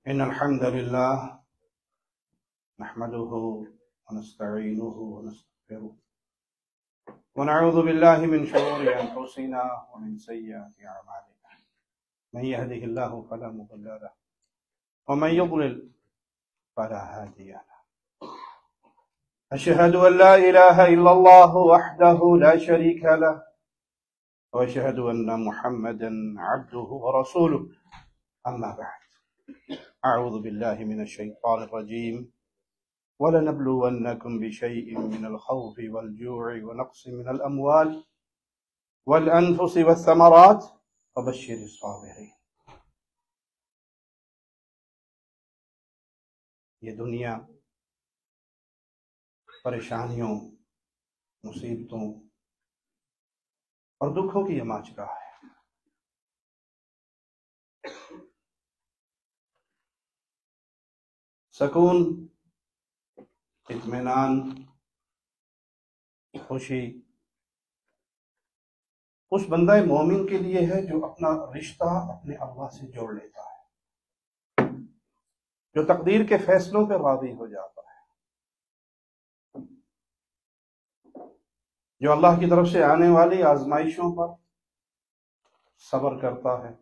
إن الحمد لله نحمده ونستعينه ونستغفره ونعوذ بالله من شرور أنفسنا ومن سيئات أعمالنا من يهده الله فلا مضل له ومن يضلل فلا هادي له أشهد أن لا إله إلا الله وحده لا شريك له وأشهد أن محمدا عبده ورسوله أما بعد أعوذ بالله من الشيطان الرجيم ولنبلونكم بشيء من الخوف والجوع ونقص من الأموال والأنفس والثمرات وبشر الصابرين. یہ دنیا پریشانیوں، مصیبتوں اور دکھوں کی یہ ماجرا ہے۔ سکون، اطمینان، خوشی اس بندہ مومن کے لیے ہے جو اپنا رشتہ اپنے اللہ سے جوڑ لیتا ہے، جو تقدیر کے فیصلوں پہ راضی ہو جاتا ہے، جو اللہ کی طرف سے آنے والی آزمائشوں پر صبر کرتا ہے،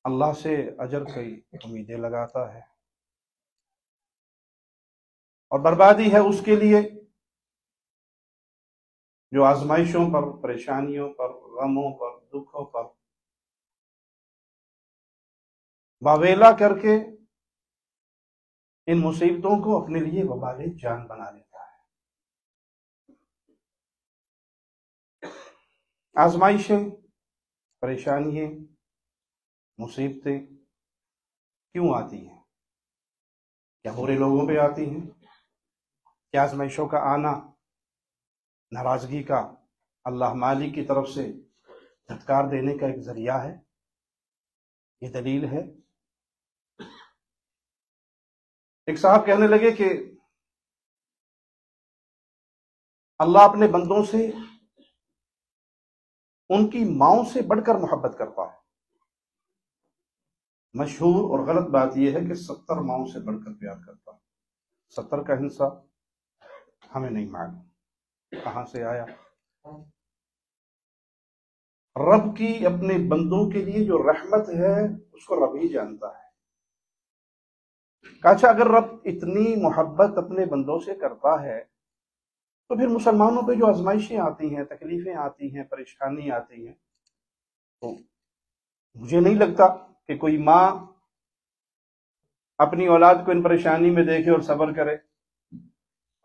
اللہ سے اجر کی امیدیں لگاتا ہے، اور بربادی ہے اس کے لیے جو آزمائشوں پر، پریشانیوں پر، غموں پر، دکھوں پر واویلا کر کے ان مصیبتوں کو اپنے لیے وبال جان بنا لیتا ہے۔ آزمائشیں، پریشانیاں، مصیبتیں کیوں آتی ہیں؟ کیا برے لوگوں پہ آتی ہیں؟ کیا آزمائشوں کا آنا ناراضگی کا، اللہ مالک کی طرف سے دھتکار دینے کا ایک ذریعہ ہے؟ یہ دلیل ہے۔ ایک صاحب کہنے لگے کہ اللہ اپنے بندوں سے ان کی ماؤں سے بڑھ کر محبت کرتا ہے۔ مشہور اور غلط بات یہ ہے کہ 70 ماؤں سے بڑھ کر پیار کرتا ہے۔ 70 کا ہندسہ ہمیں نہیں معلوم کہاں سے آیا۔ رب کی اپنے بندوں کے لیے جو رحمت ہے اس کو رب ہی جانتا ہے۔ اچھا، اگر رب اتنی محبت اپنے بندوں سے کرتا ہے تو پھر مسلمانوں پہ جو آزمائشیں آتی ہیں، تکلیفیں آتی ہیں، پریشانی آتی ہیں، تو مجھے نہیں لگتا کہ کوئی ماں اپنی اولاد کو ان پریشانی میں دیکھے اور صبر کرے،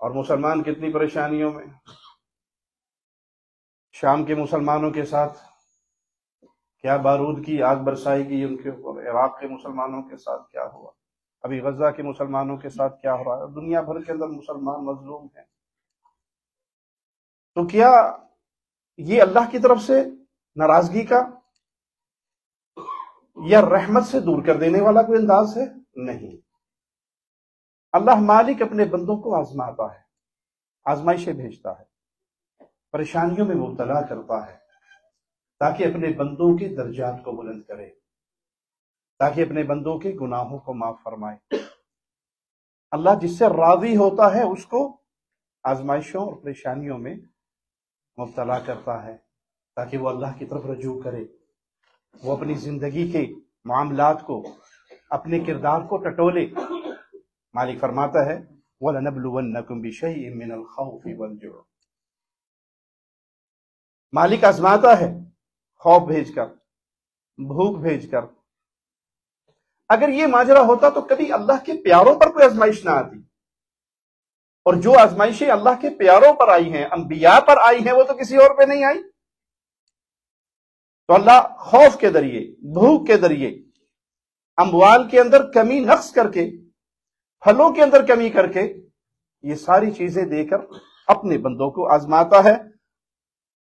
اور مسلمان کتنی پریشانیوں میں۔ شام کے مسلمانوں کے ساتھ کیا بارود کی آگ برسائی گئی ان کے اوپر، عراق کے مسلمانوں کے ساتھ کیا ہوا، ابھی غزہ کے مسلمانوں کے ساتھ کیا ہو رہا ہے، دنیا بھر کے اندر مسلمان مظلوم ہیں۔ تو کیا یہ اللہ کی طرف سے ناراضگی کا یا رحمت سے دور کر دینے والا کوئی انداز ہے؟ نہیں۔ اللہ مالک اپنے بندوں کو آزماتا ہے، آزمائشیں بھیجتا ہے، پریشانیوں میں مبتلا کرتا ہے تاکہ اپنے بندوں کے درجات کو بلند کرے، تاکہ اپنے بندوں کے گناہوں کو معاف فرمائے۔ اللہ جس سے راضی ہوتا ہے اس کو آزمائشوں اور پریشانیوں میں مبتلا کرتا ہے تاکہ وہ اللہ کی طرف رجوع کرے، وہ اپنی زندگی کے معاملات کو، اپنے کردار کو ٹٹولے۔ مالک فرماتا ہے وَلَنَبْلُوَنَّكُمْ بِشَيْءٍ مِّنَ الْخَوْفِ وَالْجُوعِ۔ مالک آزماتا ہے خوف بھیج کر، بھوک بھیج کر۔ اگر یہ ماجرا ہوتا تو کبھی اللہ کے پیاروں پر کوئی آزمائش نہ آتی، اور جو آزمائشیں اللہ کے پیاروں پر آئی ہیں، انبیاء پر آئی ہیں، وہ تو کسی اور پہ نہیں آئی۔ تو اللہ خوف کے ذریعے، بھوک کے ذریعے، اموال کے اندر کمی نقص کر کے، پھلوں کے اندر کمی کر کے، یہ ساری چیزیں دے کر اپنے بندوں کو آزماتا ہے۔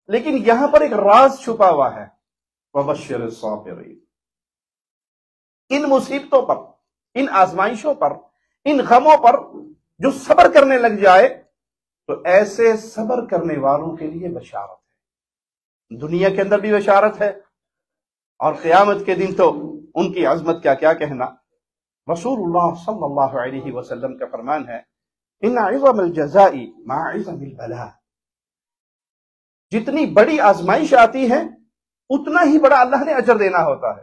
لیکن یہاں پر ایک راز چھپا ہوا ہے، وَبَشِّرِ الصَّابِرِينَ۔ ان مصیبتوں پر، ان آزمائشوں پر، ان غموں پر جو صبر کرنے لگ جائے تو ایسے صبر کرنے والوں کے لیے بشارت ہے۔ دنیا کے اندر بھی بشارت ہے اور قیامت کے دن تو ان کی عظمت کا کیا کہنا. رسول اللہ صلی اللہ علیہ وسلم کا فرمان ہے ان عظم الجزاء مع عظم البلاء. جتنی بڑی آزمائش آتی ہے اتنا ہی بڑا اللہ نے اجر دینا ہوتا ہے.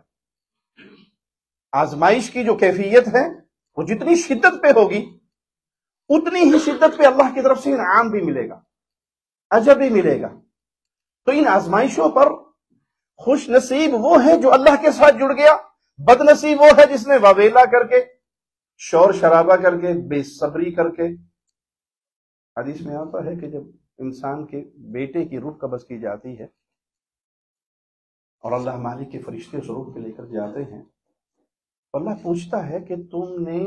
آزمائش کی جو کیفیت ہے وہ جتنی شدت پہ ہوگی اتنی ہی شدت پہ اللہ کی طرف سے انعام بھی ملے گا، اجر بھی ملے گا. تو ان آزمائشوں پر خوش نصیب وہ ہے جو اللہ کے ساتھ جڑ گیا، بد نصیب وہ ہے جس نے واویلا کر کے، شور شرابہ کر کے، بے صبری کر کے. حدیث میں آتا ہے کہ جب انسان کے بیٹے کی روح قبض کی جاتی ہے اور اللہ مالک کے فرشتے اس روح کو لے کر جاتے ہیں، اللہ پوچھتا ہے کہ تم نے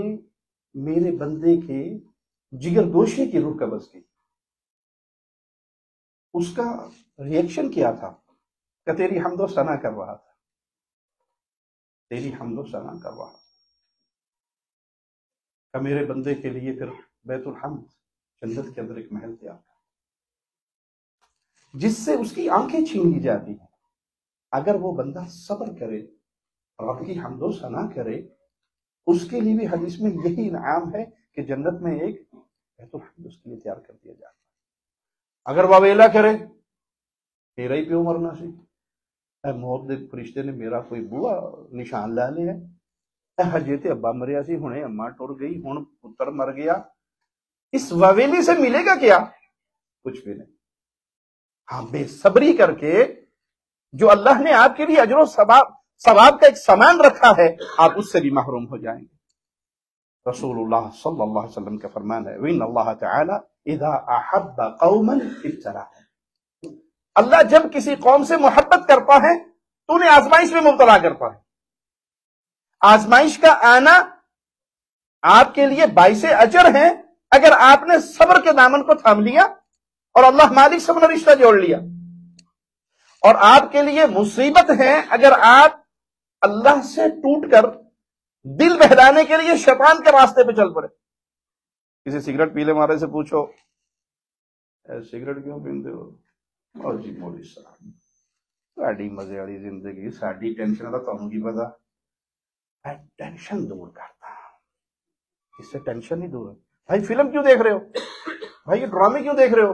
میرے بندے کے جگر گوشے کی روح قبض کی، اس کا ریئیکشن کیا تھا؟ کہ تیری حمد و ثنا کر رہا تھا، تیری حمد و ثنا کر رہا تھا. کہ میرے بندے کے لیے پھر بیت الحمد جنت کے اندر ایک محل تیار تھا جس سے اس کی آنکھیں چھین لی جاتی ہیں. اگر وہ بندہ صبر کرے رب کی حمد و ثنا کرے، اس کے لیے بھی حدیث میں یہی انعام ہے کہ جنت میں ایک بیت الحمد اس کے لیے تیار کر دیا جاتا ہے. اگر واویلا کرے میرا ہی پیو مرنا سی، اے موت دے فرشتے نے میرا کوئی بوا نشان لا لیا ہے، ہجے تے ابا مریا سی، ہنے اما ٹر گئی، ہن پتر مر گیا. اس واویلی سے ملے گا کیا؟ کچھ بھی نہیں. ہاں بے صبری کر کے جو اللہ نے آپ کے لیے اجر و ثواب کا ایک سامان رکھا ہے آپ اس سے بھی محروم ہو جائیں گے. رسول اللہ صلی اللہ علیہ وسلم کا فرمان ہے وَإِنَّ اللَّهَ تَعَالَى إِذَا أَحَبَّ قَوْمًا ابْتَلَاهُمْ. اللہ جب کسی قوم سے محبت کرتا ہے تو انہیں آزمائش میں مبتلا کرتا ہے. آزمائش کا آنا آپ کے لیے باعث اجر ہے اگر آپ نے صبر کے دامن کو تھام لیا اور اللہ مالک سے اپنا رشتہ جوڑ لیا، اور آپ کے لیے مصیبت ہے اگر آپ اللہ سے ٹوٹ کر دل بہلانے کے لیے شیطان کے راستے پہ چل پڑے. کسی سگریٹ پیلے مارے سے پوچھو سگریٹ کیوں پیندے ہو؟ اور جی مولوی صاحب ساڈی مزے والی زندگی، ساڈی ٹینشن کا تمہیں کی پتا. ٹینشن دور کرتا، اس سے ٹینشن ہی دور ہے. بھائی فلم کیوں دیکھ رہے ہو؟ بھائی یہ ڈرامے کیوں دیکھ رہے ہو؟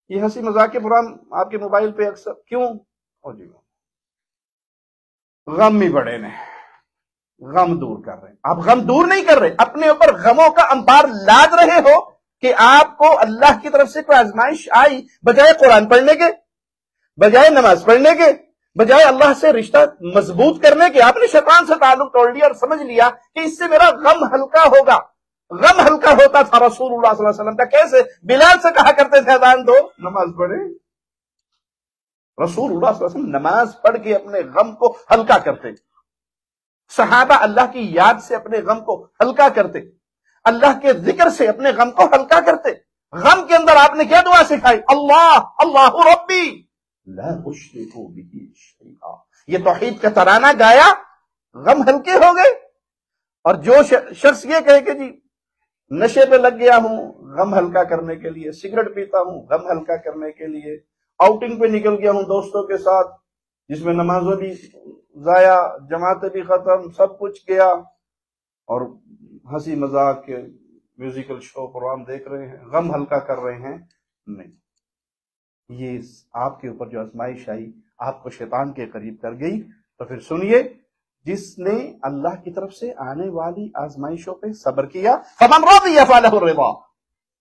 یہ ہنسی مذاق کے پروگرام آپ کے موبائل پہ اکثر کیوں؟ اور جی غم ہی بڑے نے، غم دور کر رہے ہیں. آپ غم دور نہیں کر رہے، اپنے اوپر غموں کا انبار لاد رہے ہو کہ آپ کو اللہ کی طرف سے کوئی آزمائش آئی، بجائے قرآن پڑھنے کے، بجائے نماز پڑھنے کے، بجائے اللہ سے رشتہ مضبوط کرنے کے، آپ نے شیطان سے تعلق توڑ لیا اور سمجھ لیا کہ اس سے میرا غم ہلکا ہوگا. غم ہلکا ہوتا تھا رسول اللہ صلی اللہ علیہ وسلم کا. کیسے؟ بلال سے کہا کرتے تھے اذان دو نماز پڑھے. رسول اللہ صلی اللہ علیہ وسلم نماز پڑھ کے اپنے غم کو ہلکا کرتے. صحابہ اللہ کی یاد سے اپنے غم کو ہلکا کرتے، اللہ کے ذکر سے اپنے غم کو ہلکا کرتے. غم کے اندر آپ نے کیا دعا سکھائی؟ اللہ اللہ ربی لا اشرک بہ شیئا. یہ توحید کا ترانہ گایا، غم ہلکے ہو گئے. اور جو شخص یہ کہے کہ جی نشے پہ لگ گیا ہوں غم ہلکا کرنے کے لیے، سگریٹ پیتا ہوں غم ہلکا کرنے کے لیے، آؤٹنگ پہ نکل گیا ہوں دوستوں کے ساتھ جس میں نمازوں بھی ضائع، جماعتیں بھی ختم، سب کچھ گیا، اور ہنسی مذاق کے میوزیکل شو پروگرام دیکھ رہے ہیں، غم ہلکا کر رہے ہیں. نہیں، یہ آپ کے اوپر جو آزمائش آئی آپ کو شیطان کے قریب کر گئی. تو پھر سنیے، جس نے اللہ کی طرف سے آنے والی آزمائشوں پہ صبر کیا فمن رضی فلہ الرضا،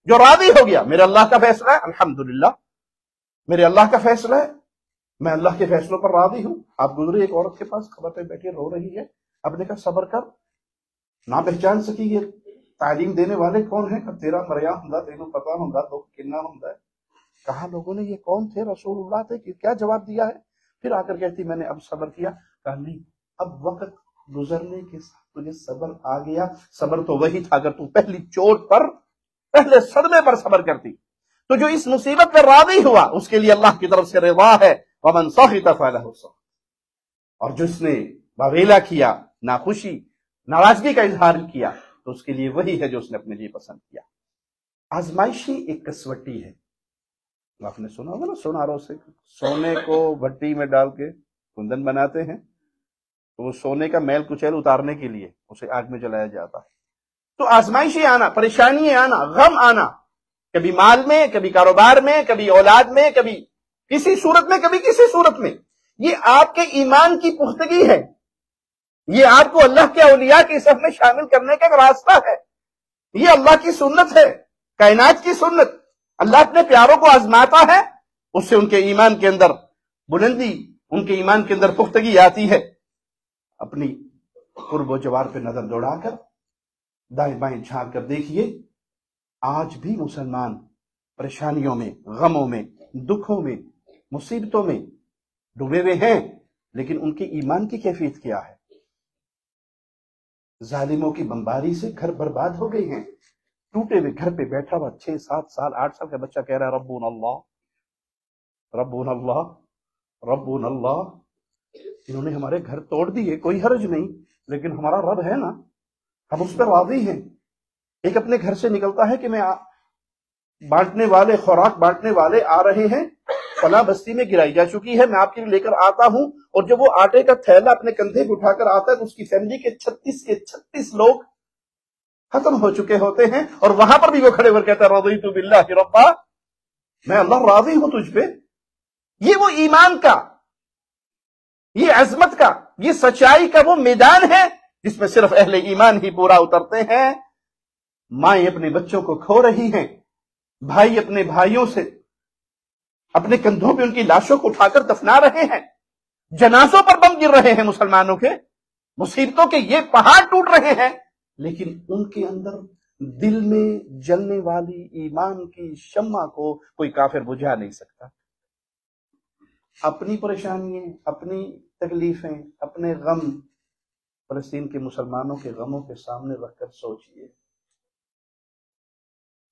جو راضی ہو گیا، میرے اللہ کا فیصلہ ہے، الحمدللہ میرے اللہ کا فیصلہ ہے، میں اللہ کے فیصلوں پر راضی ہوں. آپ گزرے ایک عورت کے پاس خبر پہ بیٹھی رو رہی ہے، آپ نے کہا صبر کر، نہ پہچان سکی یہ تعلیم دینے والے کون ہیں؟ تیرا مریا ہوں تینوں پتا ہوں دکھ کنا ہوں. کہا لوگوں نے یہ کون تھے؟ رسول اللہ تھے. کیا جواب دیا ہے؟ پھر آ کر کہتی میں نے اب صبر کیا. کہا نہیں، اب وقت گزرنے کے ساتھ تجھے صبر آ گیا. صبر تو وہی تھا اگر تو پہلی چوٹ پر، پہلے صدمے پر صبر کرتی. تو جو اس مصیبت پر راضی ہوا اس کے لیے اللہ کی طرف سے رضا ہے. ومن سخط فلہ سخط، اور جس نے باویلا کیا، ناخوشی ناراضگی کا اظہار کیا، تو اس کے لیے وہی ہے جو اس نے اپنے لیے پسند کیا. آزمائشی ایک کسوٹی ہے. آپ نے سنا ہوگا نا سوناروں سے، سونے کو بھٹی میں ڈال کے کندن بناتے ہیں تو وہ سونے کا میل کچیل اتارنے کے لیے اسے آگ میں جلایا جاتا ہے۔ تو آزمائشیں آنا، پریشانیاں آنا، غم آنا، کبھی مال میں، کبھی کاروبار میں، کبھی اولاد میں، کبھی کسی صورت میں، کبھی کسی صورت میں، یہ آپ کے ایمان کی پختگی ہے، یہ آپ کو اللہ کے اولیاء کی صف میں شامل کرنے کا ایک راستہ ہے، یہ اللہ کی سنت ہے، کائنات کی سنت۔ اللہ اپنے پیاروں کو آزماتا ہے، اس سے ان کے ایمان کے اندر بلندی، ان کے ایمان کے اندر پختگی آتی ہے۔ اپنی قرب و جوار پہ نظر دوڑا کر دائیں بائیں جھانک کر دیکھیے، آج بھی مسلمان پریشانیوں میں، غموں میں، دکھوں میں، مصیبتوں میں ڈوبے ہوئے ہیں، لیکن ان کے ایمان کی کیفیت کیا ہے؟ ظالموں کی بمباری سے گھر برباد ہو گئے ہیں، ٹوٹے ہوئے گھر پہ بیٹھا ہوا 6 7 سال 8 سال کا بچہ کہہ رہا ہے ربنا اللہ ربنا اللہ ربنا اللہ۔ انہوں نے ہمارے گھر توڑ دیے، کوئی حرج نہیں، لیکن ہمارا رب ہے نا، ہم اس پر راضی ہیں۔ ایک اپنے گھر سے نکلتا ہے کہ میں بانٹنے والے، خوراک بانٹنے والے آ رہے ہیں، فلاں بستی میں گرائی جا چکی ہے، میں آپ کے لیے لے کر آتا ہوں، اور جب وہ آٹے کا تھیلا اپنے کندھے پہ اٹھا کر آتا ہے تو اس کی فیملی کے 36 لوگ ختم ہو چکے ہوتے ہیں، اور وہاں پر بھی وہ کھڑے ہو کر کہتا ہے رضیت باللہ ربا، میں اللہ راضی ہوں تجھ پہ۔ یہ وہ ایمان کا، یہ عظمت کا، یہ سچائی کا وہ میدان ہے جس میں صرف اہل ایمان ہی پورا اترتے ہیں۔ مائیں اپنے بچوں کو کھو رہی ہیں، بھائی اپنے بھائیوں سے اپنے کندھوں پہ ان کی لاشوں کو اٹھا کر دفنا رہے ہیں، جنازوں پر بم گر رہے ہیں مسلمانوں کے، مصیبتوں کے یہ پہاڑ ٹوٹ رہے ہیں، لیکن ان کے اندر دل میں جلنے والی ایمان کی شمع کو کوئی کافر بجھا نہیں سکتا۔ اپنی پریشانیاں، اپنی تکلیفیں، اپنے غم فلسطین کے مسلمانوں کے غموں کے سامنے رکھ کر سوچئے،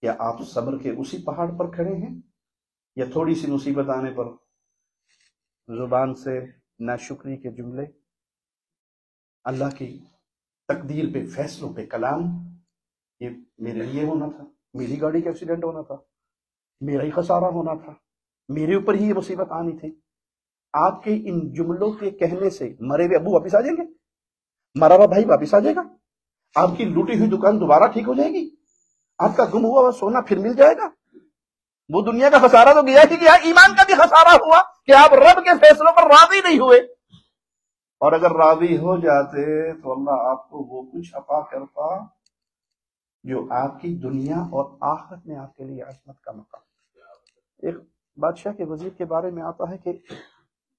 کیا آپ صبر کے اسی پہاڑ پر کھڑے ہیں، یا تھوڑی سی مصیبت آنے پر زبان سے ناشکری کے جملے، اللہ کی تقدیر پہ، فیصلوں پہ کلام، یہ میرے لیے ہونا تھا، میری گاڑی کا ایکسیڈنٹ ہونا تھا، میرا ہی خسارہ ہونا تھا، میرے اوپر ہی یہ مصیبت آنی تھی۔ آپ کے ان جملوں کے کہنے سے مرے ہوئے ابو واپس آ جائیں گے، مرا ہوا بھائی واپس آ جائے گا، آپ کی لوٹی ہوئی دکان دوبارہ ٹھیک ہو جائے گی، آپ کا گم ہوا سونا پھر مل جائے گا۔ وہ دنیا کا خسارہ تو گیا ہی گیا، ایمان کا بھی خسارہ ہوا کہ آپ رب کے فیصلوں پر راضی نہیں ہوئے، اور اگر راضی ہو جاتے تو اللہ آپ کو وہ کچھ عطا کرتا جو آپ کی دنیا اور آخرت میں آپ کے لیے عظمت کا مقام۔ ایک بادشاہ کے وزیر کے بارے میں آتا ہے کہ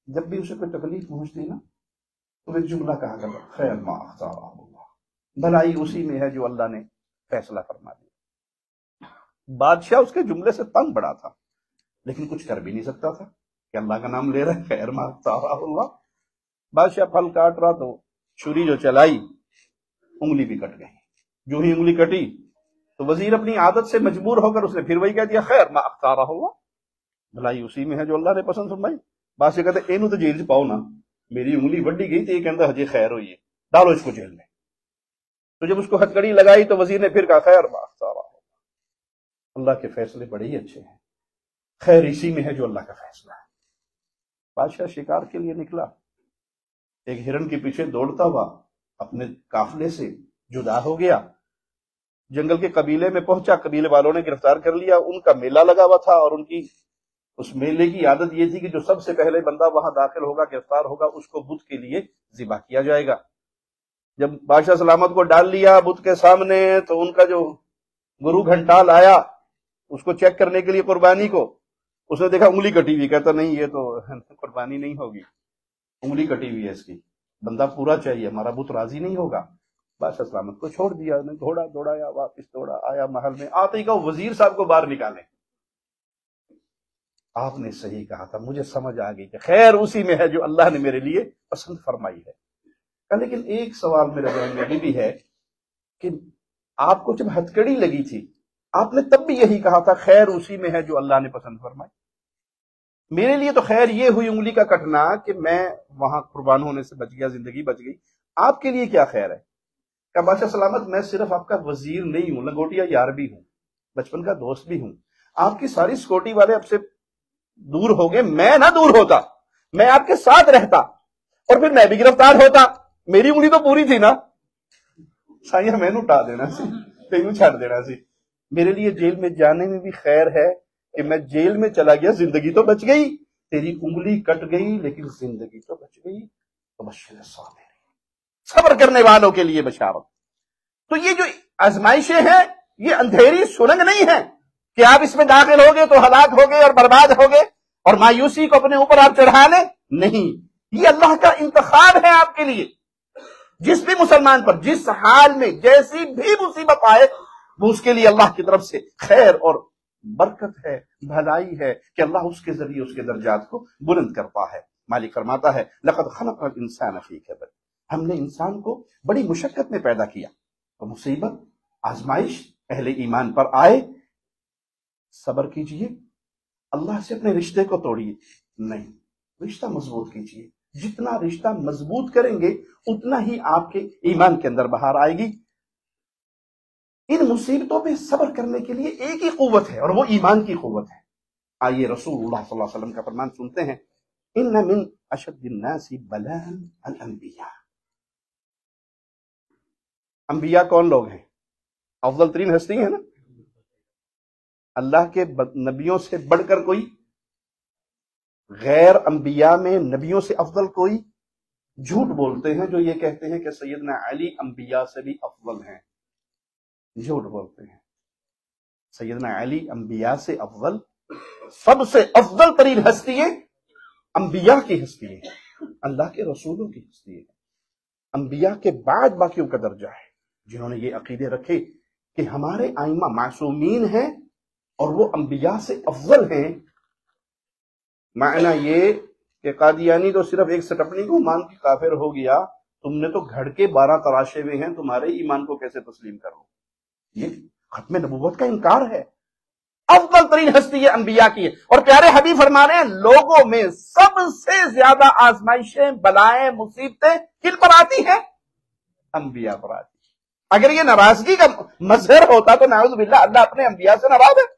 جب بھی اسے کوئی تکلیف پہنچتی نا تو ایک جملہ کہا کرتا، خیر ما اختار اللہ، بھلائی اسی میں ہے جو اللہ نے فیصلہ فرما دیا۔ بادشاہ اس کے جملے سے تنگ بڑا تھا، لیکن کچھ کر بھی نہیں سکتا تھا کہ اللہ کا نام لے رہے خیر ما اختار اللہ۔ بادشاہ پھل کاٹ رہا تو چھری جو چلائی انگلی بھی کٹ گئی، جو ہی انگلی کٹی تو وزیر اپنی عادت سے مجبور ہو کر اس نے پھر وہی کہہ دیا خیر ما اختار اللہ، بھلائی اسی میں ہے جو اللہ نے پسند فرمائی۔ بادشاہ کہتے ہیں اینو تو جیل چ پاؤ نا، میری انگلی وڈی گئی تو یہ کہتا ہجے خیر ہوئی ہے، ڈالو اس کو جیل میں۔ تو جب اس کو ہتھکڑی لگائی تو وزیر نے پھر کہا خیر ما اختار اللہ، اللہ کے فیصلے بڑے ہی اچھے ہیں، خیر اسی میں ہے جو اللہ کا فیصلہ ہے۔ بادشاہ شکار کے لیے نکلا، ایک ہرن کے پیچھے دوڑتا ہوا اپنے قافلے سے جدا ہو گیا، جنگل کے قبیلے میں پہنچا، قبیلے والوں نے گرفتار کر لیا، ان کا میلہ لگا ہوا تھا، اور ان کی اس میلے کی عادت یہ تھی کہ جو سب سے پہلے بندہ وہاں داخل ہوگا، گرفتار ہوگا، اس کو بت کے لیے ذبح کیا جائے گا۔ جب بادشاہ سلامت کو ڈال لیا بت کے سامنے تو ان کا جو گرو گھنٹال آیا اس کو چیک کرنے کے لیے قربانی کو، اس نے دیکھا انگلی کٹی ہوئی، کہتا نہیں یہ تو قربانی نہیں ہوگی، انگلی کٹی ہوئی ہے اس کی، بندہ پورا چاہیے، ہمارا بت راضی نہیں ہوگا۔ بادشاہ سلامت کو چھوڑ دیا، گھوڑا دوڑایا، واپس دوڑا آیا محل میں، آتے ہی کہا وزیر صاحب کو باہر نکالیں۔ آپ نے صحیح کہا تھا، مجھے سمجھ آ گئی کہ خیر اسی میں ہے جو اللہ نے میرے لیے پسند فرمائی ہے۔ لیکن ایک سوال میرے ذہن میں ابھی بھی ہے کہ آپ کو جب ہتھکڑی لگی تھی آپ نے تب بھی یہی کہا تھا خیر اسی میں ہے جو اللہ نے پسند فرمائی۔ میرے لیے تو خیر یہ ہوئی انگلی کا کٹنا کہ میں وہاں قربان ہونے سے بچ گیا، زندگی بچ گئی، آپ کے لیے کیا خیر ہے؟ کہ بادشاہ سلامت میں صرف آپ کا وزیر نہیں ہوں، لنگوٹیا یار بھی ہوں، بچپن کا دوست بھی ہوں، آپ کی ساری سکیورٹی والے اب سے دور ہو گئے، میں نہ دور ہوتا، میں آپ کے ساتھ رہتا، اور پھر میں بھی گرفتار ہوتا، میری انگلی تو پوری تھی نا، سائیں میں اٹھا دینا سی، تینوں چھڑ دینا سی۔ میرے لیے جیل میں جانے میں بھی خیر ہے کہ میں جیل میں چلا گیا، زندگی تو بچ گئی، تیری انگلی کٹ گئی لیکن زندگی تو بچ گئی۔ وبشر الصابرین، صبر کرنے والوں کے لیے بشارت۔ تو یہ جو آزمائشیں ہیں یہ اندھیری سرنگ نہیں ہے کہ آپ اس میں داخل ہوگے تو ہلاک ہوگے اور برباد ہوگے اور مایوسی کو اپنے اوپر آپ چڑھا لیں، نہیں، یہ اللہ کا انتخاب ہے آپ کے لیے۔ جس بھی مسلمان پر جس حال میں جیسی بھی مصیبت آئے، وہ اس کے لیے اللہ کی طرف سے خیر اور برکت ہے، بھلائی ہے کہ اللہ اس کے ذریعے اس کے درجات کو بلند کرتا ہے۔ مالک فرماتا ہے لقد خلقنا الانسان فی کبد، ہم نے انسان کو بڑی مشقت میں پیدا کیا۔ تو مصیبت، آزمائش اہل ایمان پر آئے، صبر کیجئے، اللہ سے اپنے رشتے کو توڑیے نہیں، رشتہ مضبوط کیجئے۔ جتنا رشتہ مضبوط کریں گے اتنا ہی آپ کے ایمان کے اندر بہار آئے گی۔ ان مصیبتوں پہ صبر کرنے کے لیے ایک ہی قوت ہے اور وہ ایمان کی قوت ہے۔ آئیے رسول اللہ صلی اللہ علیہ وسلم کا فرمان سنتے ہیں، ان من اشد الناس بلاء الانبیاء۔ انبیاء کون لوگ ہیں؟ افضل ترین ہستی ہے نا، اللہ کے نبیوں سے بڑھ کر کوئی، غیر انبیاء میں نبیوں سے افضل کوئی؟ جھوٹ بولتے ہیں جو یہ کہتے ہیں کہ سیدنا علی انبیاء سے بھی افضل ہیں، جھوٹ بولتے ہیں۔ سیدنا علی انبیاء سے افضل، سب سے افضل ترین ہستی ہے انبیاء کی ہستی ہے، اللہ کے رسولوں کی ہستی ہے۔ انبیاء کے بعد باقیوں کا درجہ ہے، جنہوں نے یہ عقیدے رکھے کہ ہمارے ائمہ معصومین ہیں اور وہ انبیاء سے افضل ہیں۔ معنی یہ کہ قادیانی تو صرف ایک سٹپنی کو مان کے کافر ہو گیا، تم نے تو گھڑ کے 12 تراشے ہوئے ہیں، تمہارے ایمان کو کیسے تسلیم کرو؟ یہ ختم نبوت کا انکار ہے۔ افضل ترین ہستی یہ انبیاء کی ہے، اور پیارے حبیب فرما رہے ہیں لوگوں میں سب سے زیادہ آزمائشیں، بلائیں، مصیبتیں کن پر آتی ہیں؟ انبیاء پر آتی ہیں۔ اگر یہ ناراضگی کا مظہر ہوتا تو نعوذ باللہ اللہ اپنے انبیاء سے ناراض ہے؟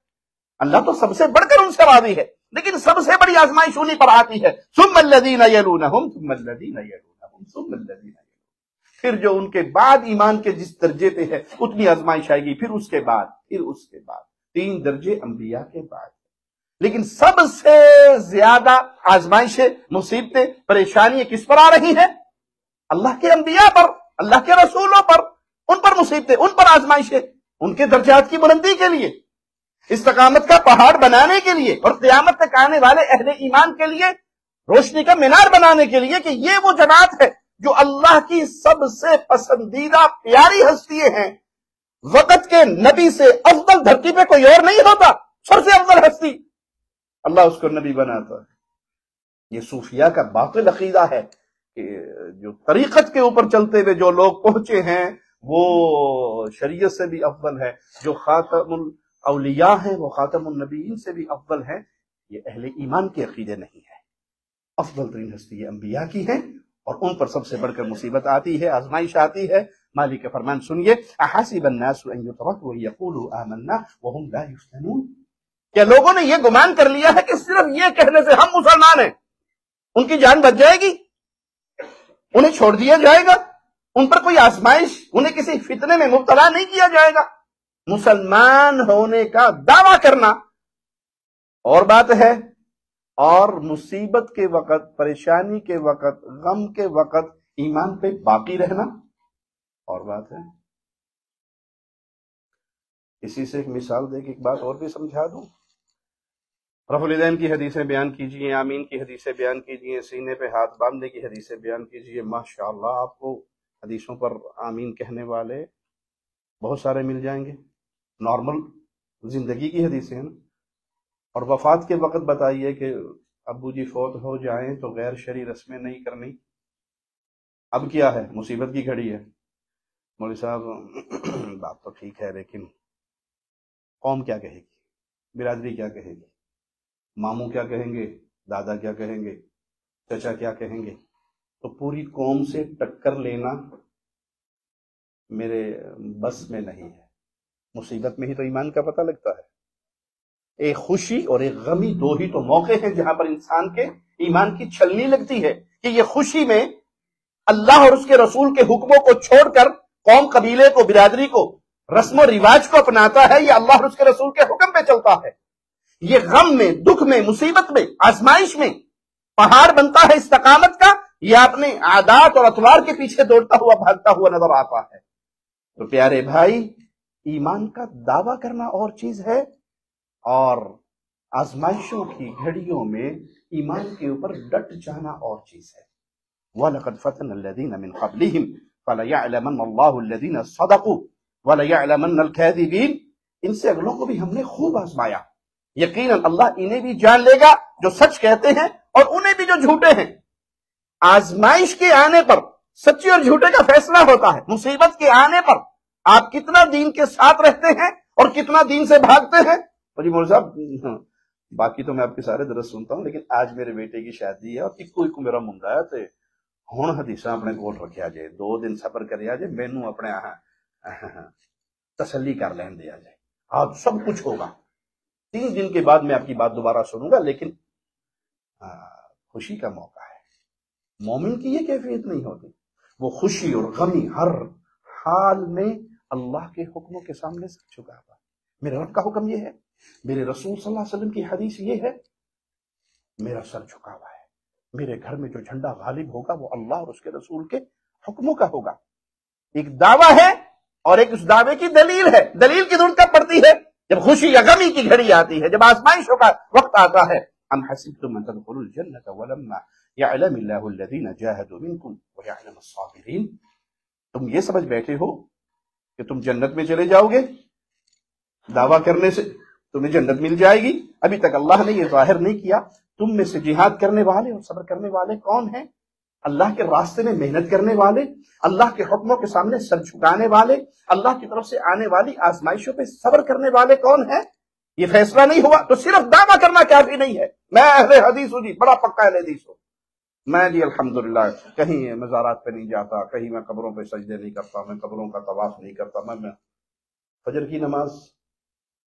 اللہ تو سب سے بڑھ کر ان سے راضی ہے، لیکن سب سے بڑی آزمائش انہی پر آتی ہے۔ ثم الذین یلونہم ثم الذین یلونہم ثم الذین یلونہم، پھر جو ان کے بعد ایمان کے جس درجے پہ ہے اتنی آزمائش آئے گی، پھر اس کے بعد، پھر اس کے بعد، 3 درجے انبیاء کے بعد۔ لیکن سب سے زیادہ آزمائشیں، مصیبتیں، پریشانیاں کس پر آ رہی ہیں؟ اللہ کے انبیاء پر، اللہ کے رسولوں پر، ان پر مصیبتیں، ان پر آزمائشیں، ان کے درجات کی بلندی کے لیے، استقامت کا پہاڑ بنانے کے لیے، اور قیامت تک آنے والے اہل ایمان کے لیے روشنی کا مینار بنانے کے لیے کہ یہ وہ جماعت ہے جو اللہ کی سب سے پسندیدہ پیاری ہستیاں ہیں۔ وقت کے نبی سے افضل دھرتی پہ کوئی اور نہیں ہوتا، سب سے افضل ہستی، اللہ اس کو نبی بناتا ہے۔ یہ صوفیاء کا باطل عقیدہ ہے کہ جو طریقت کے اوپر چلتے ہوئے جو لوگ پہنچے ہیں وہ شریعت سے بھی افضل ہے، جو خاتم الاولیاء ہیں وہ خاتم النبیین سے بھی افضل ہیں۔ یہ اہل ایمان کے عقیدے نہیں ہے۔ افضل ترین ہستی یہ انبیاء کی ہے، اور ان پر سب سے بڑھ کر مصیبت آتی ہے، آزمائش آتی ہے۔ مالک کا فرمان سنیے، احسب الناس ان یترکوا یقولوا آمنا وهم لا یفتنون، کیا لوگوں نے یہ گمان کر لیا ہے کہ صرف یہ کہنے سے ہم مسلمان ہیں ان کی جان بچ جائے گی، انہیں چھوڑ دیا جائے گا، ان پر کوئی آزمائش، انہیں کسی فتنے میں مبتلا نہیں کیا جائے گا؟ مسلمان ہونے کا دعویٰ کرنا اور بات ہے، اور مصیبت کے وقت، پریشانی کے وقت، غم کے وقت ایمان پہ باقی رہنا اور بات ہے۔ اسی سے ایک مثال دے کے ایک بات اور بھی سمجھا دوں۔ رفع الیدین کی حدیثیں بیان کیجئے، آمین کی حدیثیں بیان کیجئے، سینے پہ ہاتھ باندھنے کی حدیثیں بیان کیجئے، ماشاءاللہ آپ کو حدیثوں پر آمین کہنے والے بہت سارے مل جائیں گے۔ نارمل زندگی کی حدیثیں ہیں، اور وفات کے وقت بتائیے کہ ابو جی فوت ہو جائیں تو غیر شرعی رسمیں نہیں کرنی۔ اب کیا ہے؟ مصیبت کی گھڑی ہے۔ مولوی صاحب بات تو ٹھیک ہے، لیکن قوم کیا کہے گی، برادری کیا کہے گی، ماموں کیا کہیں گے، دادا کیا کہیں گے، چچا کیا کہیں گے؟ تو پوری قوم سے ٹکر لینا میرے بس میں نہیں ہے۔ مصیبت میں ہی تو ایمان کا پتہ لگتا ہے۔ ایک خوشی اور ایک غمی، دو ہی تو موقع ہیں جہاں پر انسان کے ایمان کی چھلنی لگتی ہے کہ یہ خوشی میں اللہ اور اس کے رسول کے حکموں کو چھوڑ کر قوم قبیلے کو برادری کو رسم و رواج کو اپناتا ہے، یہ اللہ اور اس کے رسول کے حکم پہ چلتا ہے، یہ غم میں، دکھ میں، مصیبت میں، آزمائش میں پہاڑ بنتا ہے استقامت کا، یہ اپنے عادات اور اطوار کے پیچھے دوڑتا ہوا بھاگتا ہوا نظر آتا ہے۔ تو پیارے بھائی، ایمان کا دعویٰ کرنا اور چیز ہے، اور آزمائشوں کی گھڑیوں میں ایمان کے اوپر ڈٹ جانا اور چیز ہے۔ وَلَقَدْ فَتَنَ الَّذِينَ مِنْ قَبْلِهِمْ فَلَيَعْلَمَنَّ اللَّهُ الَّذِينَ صَدَقُوا وَلَيَعْلَمَنَّ الْكَاذِبِينَ، ان سے اگلوں کو بھی ہم نے خوب آزمایا، یقیناً اللہ انہیں بھی جان لے گا جو سچ کہتے ہیں اور انہیں بھی جو جھوٹے ہیں۔ آزمائش کے آنے پر سچی اور جھوٹے کا فیصلہ ہوتا ہے۔ مصیبت کے آنے پر آپ کتنا دین کے ساتھ رہتے ہیں اور کتنا دین سے بھاگتے ہیں۔ اور جی مول صاحب، باقی تو میں آپ کے سارے درس سنتا ہوں، لیکن آج میرے بیٹے کی شادی ہے اور ایک میرا منڈا ہے، تے ہن حدیثاں اپنے کول رکھیا جائے، 2 دن صبر کریا جائے، مینوں اپنے تسلی کر لین دیا جائے، آج سب کچھ ہوگا، 3 دن کے بعد میں آپ کی بات دوبارہ سنوں گا۔ لیکن خوشی کا موقع ہے، مومن کی یہ کیفیت نہیں ہوتی، وہ خوشی اور غمی ہر حال میں اللہ کے حکموں کے سامنے سر جھکا ہوا ہے۔ میرے رب کا حکم یہ ہے، میرے رسول صلی اللہ علیہ وسلم کی حدیث یہ ہے، میرا سر جھکا ہوا ہے۔ میرے گھر میں جو جھنڈا غالب ہوگا وہ اللہ اور اس کے رسول کے حکموں کا ہوگا۔ ایک دعویٰ ہے اور ایک اس دعوے کی دلیل ہے۔ دلیل کی ضرورت کب پڑتی ہے؟ جب خوشی یا غمی کی گھڑی آتی ہے، جب آزمائشوں کا وقت آتا ہے۔ ام حسبتم ان تدخلوا الجنة ولما يعلم الله الذين جاهدوا منكم ويعلم الصابرين، تم یہ سمجھ بیٹھے ہو کہ تم جنت میں چلے جاؤ گے، دعویٰ کرنے سے تمہیں جنت مل جائے گی؟ ابھی تک اللہ نے یہ ظاہر نہیں کیا تم میں سے جہاد کرنے والے اور صبر کرنے والے کون ہیں؟ اللہ کے راستے میں محنت کرنے والے، اللہ کے حکموں کے سامنے سر جھکانے والے، اللہ کی طرف سے آنے والی آزمائشوں پہ صبر کرنے والے کون ہیں؟ یہ فیصلہ نہیں ہوا تو صرف دعویٰ کرنا کافی نہیں ہے۔ میں اہل حدیث ہوں جی، بڑا پکا اہل حدیث ہوں، میں جی الحمدللہ کہیں مزارات پہ نہیں جاتا، کہیں میں قبروں پہ سجدے نہیں کرتا، میں قبروں کا طواف نہیں کرتا، میں فجر کی نماز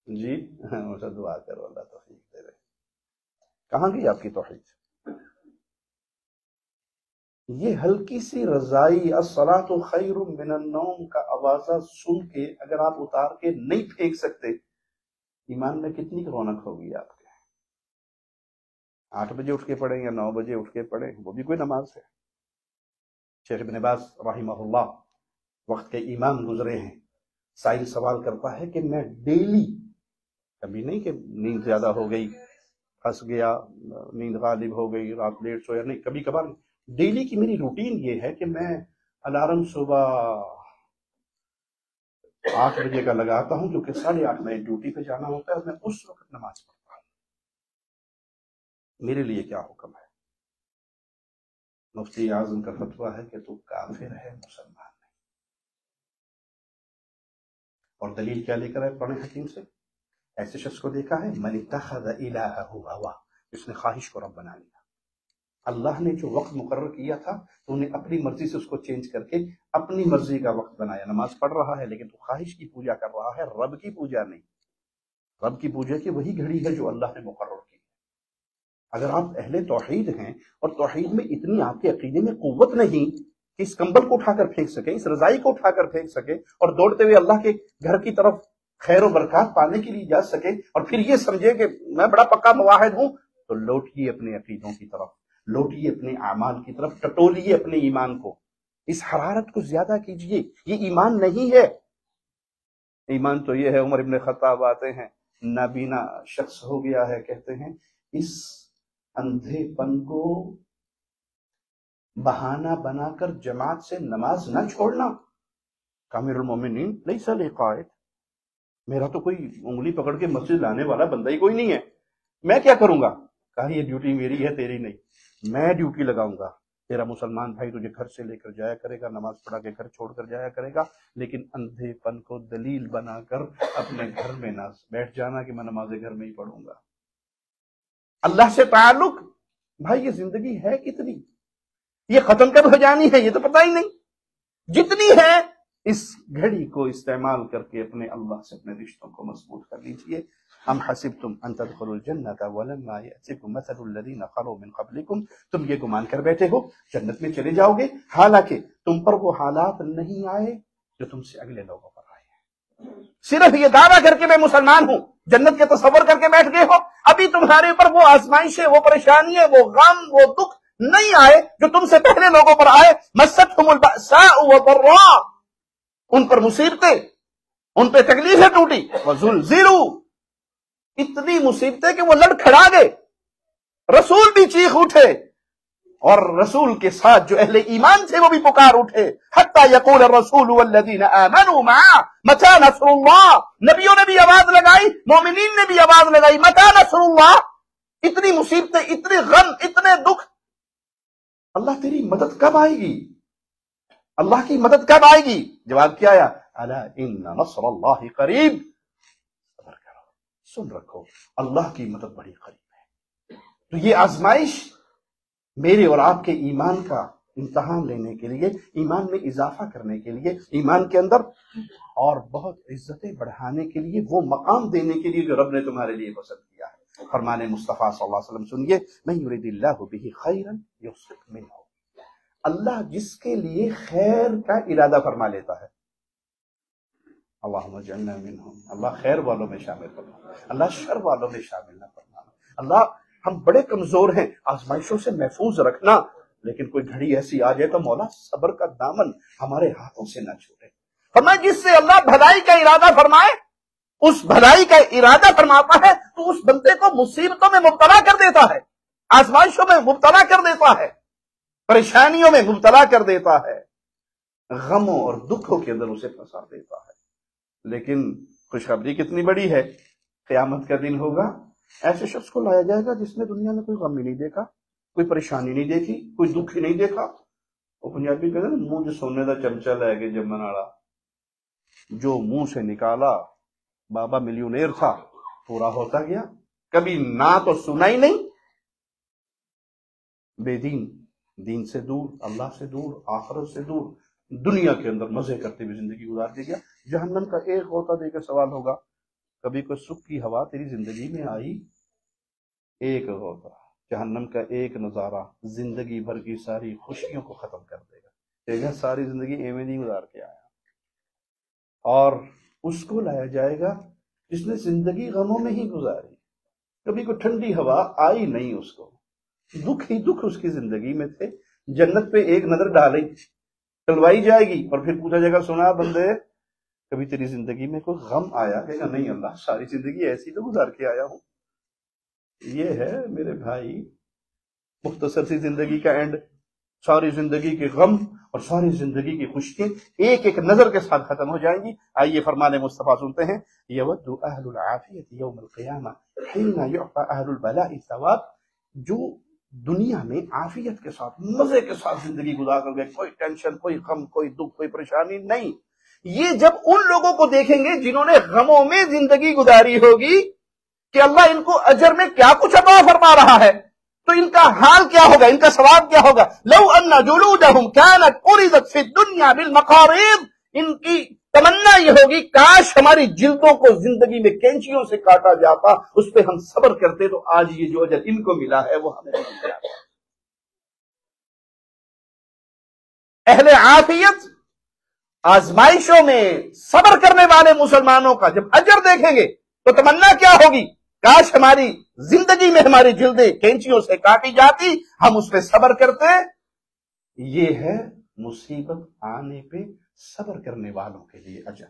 جی مجھے دعا کرو اللہ توفیق دے رہے۔ کہاں گئی آپ کی توحید؟ یہ ہلکی سی رضائی الصلاۃ خیر من النوم کا آوازہ سن کے اگر آپ اتار کے نہیں پھینک سکتے، ایمان میں کتنی رونق ہوگی آپ کے؟ 8 بجے اٹھ کے پڑھیں یا 9 بجے اٹھ کے پڑھیں، وہ بھی کوئی نماز ہے۔ شیخ ابن باز رحمہ اللہ وقت کے امام گزرے ہیں، سائل سوال کرتا ہے کہ میں ڈیلی، کبھی نہیں کہ نیند زیادہ ہو گئی، پھنس گیا، نیند غالب ہو گئی، رات لیٹ سویا، نہیں، کبھی کبھار ڈیلی کی میری روٹین یہ ہے کہ میں الارم صبح 8 بجے کا لگاتا ہوں، کیونکہ 8:30 میں ڈیوٹی پہ جانا ہوتا ہے اور میں اس وقت نماز پڑھتا ہوں۔ میرے لیے کیا حکم ہے؟ مفتی اعظم کا فتویٰ ہے کہ تو کافر ہے، مسلمان نہیں۔ اور دلیل کیا لے کر ہے قرآن حکیم سے؟ ایسے شخص کو دیکھا ہے من اتخذ الہہ ہوا، جس نے خواہش کو رب بنا لیا۔ اللہ نے جو وقت مقرر کیا تھا تو انہیں اپنی مرضی سے اس کو چینج کر کے اپنی مرضی کا وقت بنایا۔ نماز پڑھ رہا ہے لیکن تو خواہش کی پوجا کر رہا ہے، رب کی پوجا نہیں۔ رب کی پوجا کی وہی گھڑی ہے جو اللہ نے مقرر کی۔ اگر آپ اہل توحید ہیں اور توحید میں اتنی آپ کے عقیدے میں قوت نہیں کہ اس کمبل کو اٹھا کر پھینک سکے، اس رضائی کو اٹھا کر پھینک سکے اور دوڑتے ہوئے اللہ کے گھر کی طرف خیر و برکات پانے کے لیے جا سکے، اور پھر یہ سمجھے کہ میں بڑا پکا مواحد ہوں، تو لوٹیے اپنے عقیدوں کی طرف، لوٹیے اپنے اعمال کی طرف، ٹٹولیے اپنے ایمان کو، اس حرارت کو زیادہ کیجئے۔ یہ ایمان نہیں ہے۔ ایمان تو یہ ہے، عمر ابن خطاب آتے ہیں، نابینا شخص ہو گیا ہے، کہتے ہیں اس اندھے پن کو بہانہ بنا کر جماعت سے نماز نہ چھوڑنا۔ امیر المومنین لیس لی قائد، میرا تو کوئی انگلی پکڑ کے مسجد لانے والا بندہ ہی کوئی نہیں ہے، میں کیا کروں گا؟ کہا یہ ڈیوٹی میری ہے، تیری نہیں، میں ڈیوٹی لگاؤں گا۔ تیرا مسلمان بھائی تجھے گھر سے لے کر جایا کرے گا، نماز پڑھا کے گھر چھوڑ کر جایا کرے گا، لیکن اندھے پن کو دلیل بنا کر اپنے گھر میں نہ بیٹھ جانا کہ میں نماز گھر میں ہی پڑھوں گا۔ اللہ سے تعلق بھائی، یہ زندگی ہے کتنی؟ یہ ختم کب ہو جانی ہے یہ تو پتہ ہی نہیں۔ جتنی ہے اس گھڑی کو استعمال کر کے اپنے اللہ سے اپنے رشتوں کو مضبوط کر لیجئے۔ ام حسبتم ان تدخلوا الجنة ولما يأتكم مثل الذين خلوا من قبلكم، تم یہ گمان کر بیٹھے ہو جنت میں چلے جاؤ گے، حالانکہ تم پر وہ حالات نہیں آئے جو تم سے اگلے لوگوں پر آئے ہیں۔ صرف یہ دعویٰ کر کے میں مسلمان ہوں، جنت کے تصور کر کے بیٹھ گئے ہو، ابھی تمہارے پر وہ آزمائشیں، وہ پریشانیاں، وہ غم، وہ دکھ نہیں آئے جو تم سے پہلے لوگوں پر آئے۔ مستہم البأساء والضراء، ان پر مصیبتیں، ان پہ تکلیفیں ٹوٹی، وزلزلوا، اتنی مصیبتیں کہ وہ لڑ کھڑا گئے، رسول بھی چیخ اٹھے، اور رسول کے ساتھ جو اہل ایمان تھے وہ بھی پکار اٹھے، حتی یقول الرسول والذین آمنوا معه متی نصر اللہ، نبیوں نے بھی آواز لگائی، مومنین نے بھی آواز لگائی، متی نصر اللہ، اتنی مصیبتیں، اتنے غم، اتنے دکھ، اللہ تیری مدد کب آئے گی؟ اللہ کی مدد کب آئے گی؟ جواب کیا آیا؟ الا ان نصر اللہ قریب، صبر کرو، سن رکھو، اللہ کی مدد بڑی قریب ہے۔ تو یہ آزمائش میرے اور آپ کے ایمان کا امتحان لینے کے لیے، ایمان میں اضافہ کرنے کے لیے، ایمان کے اندر اور بہت عزتیں بڑھانے کے لیے، وہ مقام دینے کے لیے جو رب نے تمہارے لیے پسند کیا ہے۔ فرمان مصطفیٰ صلی اللہ علیہ وسلم سنیے، من یرید اللہ بہ خیرا یصب منہ، اللہ جس کے لیے خیر کا ارادہ فرما لیتا ہے، اللہم اجعلنا منہم، اللہ خیر والوں میں شامل فرما، اللہ شر والوں میں شامل نہ فرما۔ اللہ ہم بڑے کمزور ہیں، آزمائشوں سے محفوظ رکھنا، لیکن کوئی گھڑی ایسی آ جائے تو مولا صبر کا دامن ہمارے ہاتھوں سے نہ چھوٹے۔ فرمایا جس سے اللہ بھلائی کا ارادہ فرمائے، اس بھلائی کا ارادہ فرماتا ہے تو اس بندے کو مصیبتوں میں مبتلا کر دیتا ہے، آزمائشوں میں مبتلا کر دیتا ہے، پریشانیوں میں مبتلا کر دیتا ہے، غموں اور دکھوں کے اندر اسے پھنسا دیتا ہے۔ لیکن خوشخبری کتنی بڑی ہے، قیامت کا دن ہوگا، ایسے شخص کو لایا جائے گا جس نے دنیا میں کوئی غم ہی نہیں دیکھا، کوئی پریشانی نہیں دیکھی، کوئی دکھ ہی نہیں دیکھا۔ وہ پنجابی کہتے ہیں نا، منہ جو سونے کا چمچا لے کے جمن والا، جو منہ سے نکالا بابا ملینئر تھا، پورا ہوتا گیا، کبھی نہ تو سنا ہی نہیں، بے دین، دین سے دور، اللہ سے دور، آخرت سے دور، دنیا کے اندر مزے کرتے ہوئے زندگی گزار دی گیا۔ جہنم کا ایک غوطہ دے کے سوال ہوگا، کبھی کوئی سکھ کی ہوا تیری زندگی میں آئی؟ ایک غوطہ، جہنم کا ایک نظارہ زندگی بھر کی ساری خوشیوں کو ختم کر دے گا، کہے گا ساری زندگی ایویں نہیں گزار کے آیا۔ اور اس کو لایا جائے گا جس نے زندگی غموں میں ہی گزاری، کبھی کوئی ٹھنڈی ہوا آئی نہیں اس کو، دکھ ہی دکھ اس کی زندگی میں تھے۔ جنت پہ ایک نظر ڈالی، ٹلوائی جائے گی، اور پھر پوچھا جائے گا سنا بندے کبھی تیری زندگی میں کوئی غم آیا؟ کہے گا نہیں اللہ، ساری زندگی ایسی تو گزار کے آیا ہوں۔ یہ ہے میرے بھائی مختصر سی زندگی کا اینڈ، ساری زندگی کے غم اور ساری زندگی کی خوشیاں ایک ایک نظر کے ساتھ ختم ہو جائیں گی۔ آئیے فرمان مصطفیٰ سنتے ہیں، یود اہل العافیت یوم القیامہ حین یعطی اہل البلاء الثواب، جو دنیا میں عافیت کے ساتھ، مزے کے ساتھ زندگی گزار کر گئے، کوئی ٹینشن، کوئی غم، کوئی دکھ، کوئی پریشانی نہیں، یہ جب ان لوگوں کو دیکھیں گے جنہوں نے غموں میں زندگی گزاری ہوگی کہ اللہ ان کو اجر میں کیا کچھ عطا فرما رہا ہے، تو ان کا حال کیا ہوگا، ان کا ثواب کیا ہوگا؟ لو ان جلودہم کانت عرضت فی الدنیا بالمقارض، ان کی تمنا یہ ہوگی کاش ہماری جلدوں کو زندگی میں کینچیوں سے کاٹا جاتا، اس پہ ہم صبر کرتے تو آج یہ جو اجر ان کو ملا ہے وہ ہمیں مل جاتا۔ اہل عافیت آزمائشوں میں صبر کرنے والے مسلمانوں کا جب اجر دیکھیں گے تو تمنا کیا ہوگی؟ کاش ہماری زندگی میں ہماری جلدیں کینچیوں سے کاٹی جاتی، ہم اس پہ صبر کرتے۔ یہ ہے مصیبت آنے پہ صبر کرنے والوں کے لیے اجر۔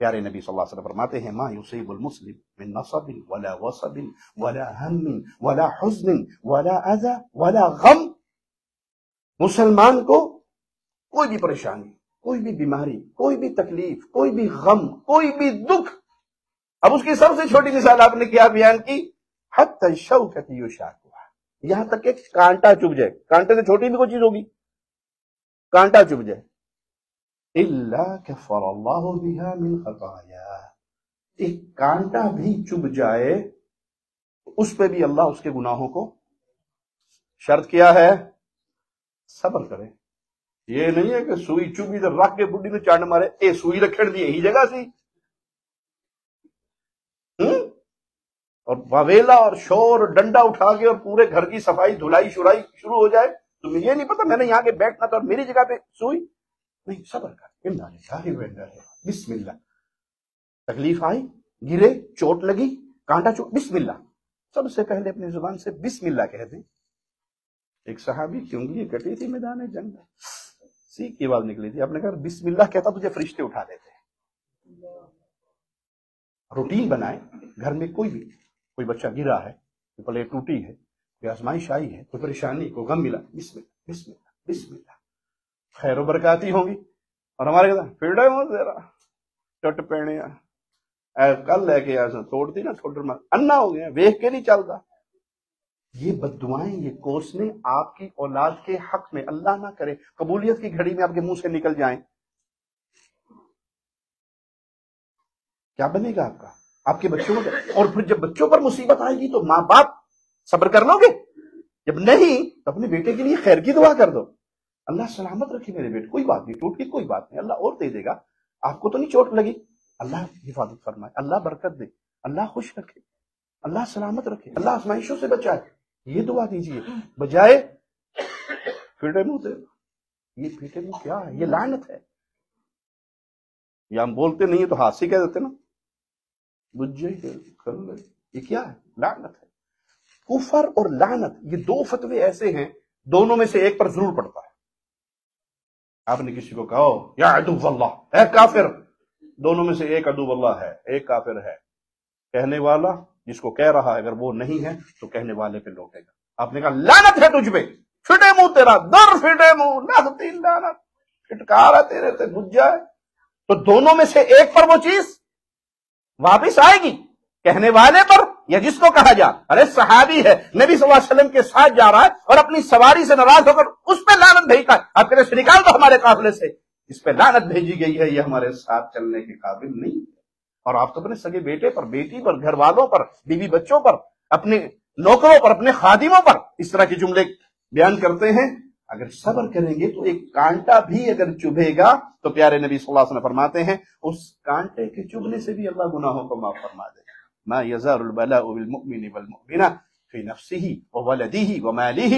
پیارے نبی صلی اللہ علیہ وسلم فرماتے ہیں، ما یصیب المسلم من نصب ولا وصب ولا ہم ولا حزن ولا اذى ولا غم، مسلمان کو کوئی بھی پریشانی، کوئی بھی بیماری، کوئی بھی تکلیف، کوئی بھی غم، کوئی بھی دکھ، اب اس کی سب سے چھوٹی مثال آپ نے کیا بیان کی، حتی الشوکۃ یشاکھها، یہاں تک کہ کانٹا چبھ جائے، کانٹے سے چھوٹی بھی کوئی چیز ہوگی، کانٹا چبھ جائے، الا کفر اللہ بها من خطایا، ایک کانٹا بھی چبھ جائے اس پہ بھی اللہ اس کے گناہوں کو، شرط کیا ہے؟ صبر کرے، یہ نہیں ہے کہ سوئی چوبی تو رکھ کے بڈی نے چانڈ مارے، اے سوئی رکھن دی یہی جگہ سی، اور واویلا اور شور اور ڈنڈا اٹھا کے اور پورے گھر کی صفائی دھلائی شرائی شروع ہو جائے، تمہیں یہ نہیں پتا میں نے یہاں کے بیٹھنا تھا اور میری جگہ پہ سوئی؟ نہیں، صبر کر، بسم اللہ، تکلیف آئی، گرے، چوٹ لگی، کانٹا چوٹ، بسم اللہ، سب سے پہلے اپنی زبان سے بسم اللہ کہہ دیں۔ ایک صحابی کی انگلی کٹی تھی میدان جنگ میں، سیخ کی آواز نکلی تھی، آپ نے کہا بسم اللہ کہتا تجھے فرشتے اٹھا لیتے۔ روٹین بنائے، گھر میں کوئی بچہ گرا ہے، کوئی پلیٹ ٹوٹی ہے، کوئی آزمائش آئی ہے، کوئی پریشانی، کوئی غم ملا، بسم اللہ بسم اللہ بسم اللہ، خیر و برکاتی ہوں گی۔ اور ہمارے کہتا پیڑے ہوں ذرا چٹ پینے کل لے کے توڑتی نا ٹھوڈر مار انا ہو گیا، ویخ کے نہیں چلتا۔ یہ بددعائیں، یہ کوسنے آپ کی اولاد کے حق میں اللہ نہ کرے، قبولیت کی گھڑی میں آپ کے منہ سے نکل جائیں، کیا بنے گا آپ کا، آپ کے بچوں کو؟ اور پھر جب بچوں پر مصیبت آئے گی تو ماں باپ صبر کر لو گے؟ جب نہیں تو اپنے بیٹے کے لیے خیر کی دعا کر دو، اللہ سلامت رکھے میرے بیٹے، کوئی بات نہیں، ٹوٹ کی کوئی بات نہیں، اللہ اور دے دے گا، آپ کو تو نہیں چوٹ لگی، اللہ حفاظت فرمائے، اللہ برکت دے، اللہ خوش رکھے، اللہ سلامت رکھے، اللہ آزمائشوں سے بچائے، یہ دعا دیجیے، بجائے پھیٹے منہ سے۔ یہ پھیٹے منہ کیا ہے؟ یہ لعنت ہے، یا ہم بولتے نہیں تو ہاتھ سے کہہ دیتے نا، یہ کیا ہے؟ لعنت ہے۔ کفر اور لعنت یہ دو فتوے ایسے ہیں، دونوں میں سے ایک پر ضرور پڑتا ہے۔ آپ نے کسی کو کہا یا عدو اللہ، اے کافر، دونوں میں سے ایک عدو اللہ ہے، ایک کافر ہے، کہنے والا جس کو کہہ رہا ہے اگر وہ نہیں ہے تو کہنے والے پہ لوٹے گا۔ آپ نے کہا لعنت ہے تجھ پہ، پھٹے منہ تیرا، در پھٹے منہ، لغتی لعنت، پھٹکارا تیرے تے بجھ جائے، تو دونوں میں سے ایک پر وہ چیز واپس آئے گی، کہنے والے پر یا جس کو کہا جا۔ ارے صحابی ہے، نبی صلی اللہ علیہ وسلم کے ساتھ جا رہا ہے اور اپنی سواری سے ناراض ہو کر اس پہ لعنت بھیجتا ہے، آپ کہتے ہیں نکال دو ہمارے قافلے سے، اس پہ لعنت بھیجی گئی ہے، یہ ہمارے ساتھ چلنے کے قابل نہیں ہے۔ اور آپ تو اپنے سگے بیٹے پر، بیٹی پر، گھر والوں پر، بیوی بچوں پر، اپنے نوکروں پر، اپنے خادموں پر اس طرح کے جملے بیان کرتے ہیں۔ اگر صبر کریں گے تو ایک کانٹا بھی اگر چبھے گا تو پیارے نبی صلی اللہ علیہ وسلم فرماتے ہیں اس کانٹے کے چبھنے سے بھی اللہ گناہوں کو معاف فرما دے گا۔ ما یزال البلاء بالمؤمن والمؤمنہ فی نفسہ وولدہ ومالہ،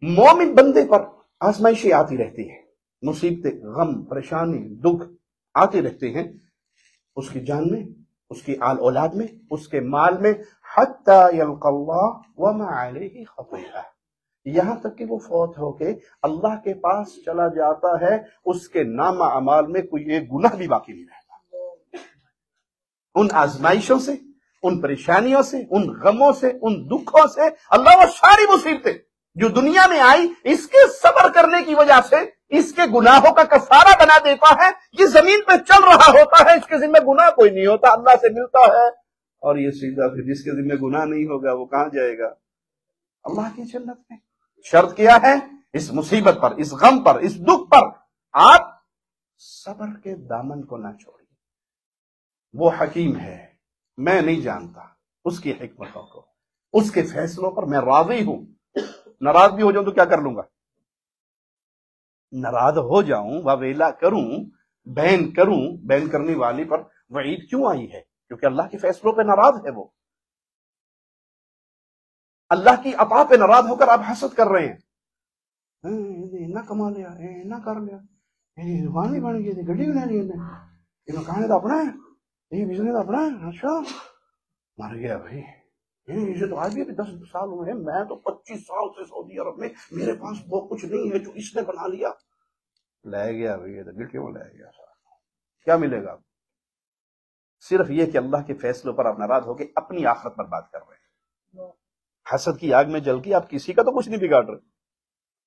مومن بندے پر آزمائشیں آتی رہتی ہیں، مصیبتیں، غم، پریشانی، دکھ آتے رہتے ہیں، اس کی جان میں، اس کی آل اولاد میں، اس کے مال میں، حتی یلقى اللہ وما علیہ خطیئہ، یہاں تک کہ وہ فوت ہو کے اللہ کے پاس چلا جاتا ہے، اس کے نامہ اعمال میں کوئی ایک گناہ بھی باقی نہیں رہتا۔ ان آزمائشوں سے، ان پریشانیوں سے، ان غموں سے، ان دکھوں سے اللہ وہ ساری مصیبتیں جو دنیا میں آئی اس کے صبر کرنے کی وجہ سے اس کے گناہوں کا کفارہ بنا دیتا ہے۔ یہ زمین پہ چل رہا ہوتا ہے، اس کے ذمہ گناہ کوئی نہیں ہوتا، اللہ سے ملتا ہے، اور یہ سیدھا پھر جس کے ذمہ گناہ نہیں ہوگا وہ کہاں جائے گا؟ اللہ کی جنت میں۔ شرط کیا ہے؟ اس مصیبت پر، اس غم پر، اس دکھ پر آپ صبر کے دامن کو نہ چھوڑیے۔ وہ حکیم ہے، میں نہیں جانتا اس کی حکمتوں کو، اس کے فیصلوں پر میں راضی ہوں۔ ناراض بھی ہو جاؤں تو کیا کر لوں گا؟ ناراض ہو جاؤں، واویلا کروں، بین کروں، بین کرنے والی پر وعید کیوں آئی ہے؟ کیونکہ اللہ کے فیصلوں پہ ناراض ہے، وہ اللہ کی عطا پہ ناراض ہو کر آپ حسد کر رہے ہیں، اتنا کما لیا، اتنا کر لیا، دکان بھی بن گئی، گڈی بھی لے لی، یہ مکان تو اپنا ہے، یہ بزنس اپنا ہے، اچھا مر گیا بھائی، یہ تو آج بھی 10 سال ہوئے ہیں، میں تو 25 سال سے سعودی عرب میں، میرے پاس وہ کچھ نہیں ہے جو اس نے بنا لیا۔ لے گیا بھائی، یہ تو گٹیوں لے گیا، کیا ملے گا؟ صرف یہ کہ اللہ کے فیصلوں پر آپ ناراض ہو کے اپنی آخرت پر بات کر رہے ہیں، حسد کی آگ میں جل کے آپ کسی کا تو کچھ نہیں بگاڑ رہے،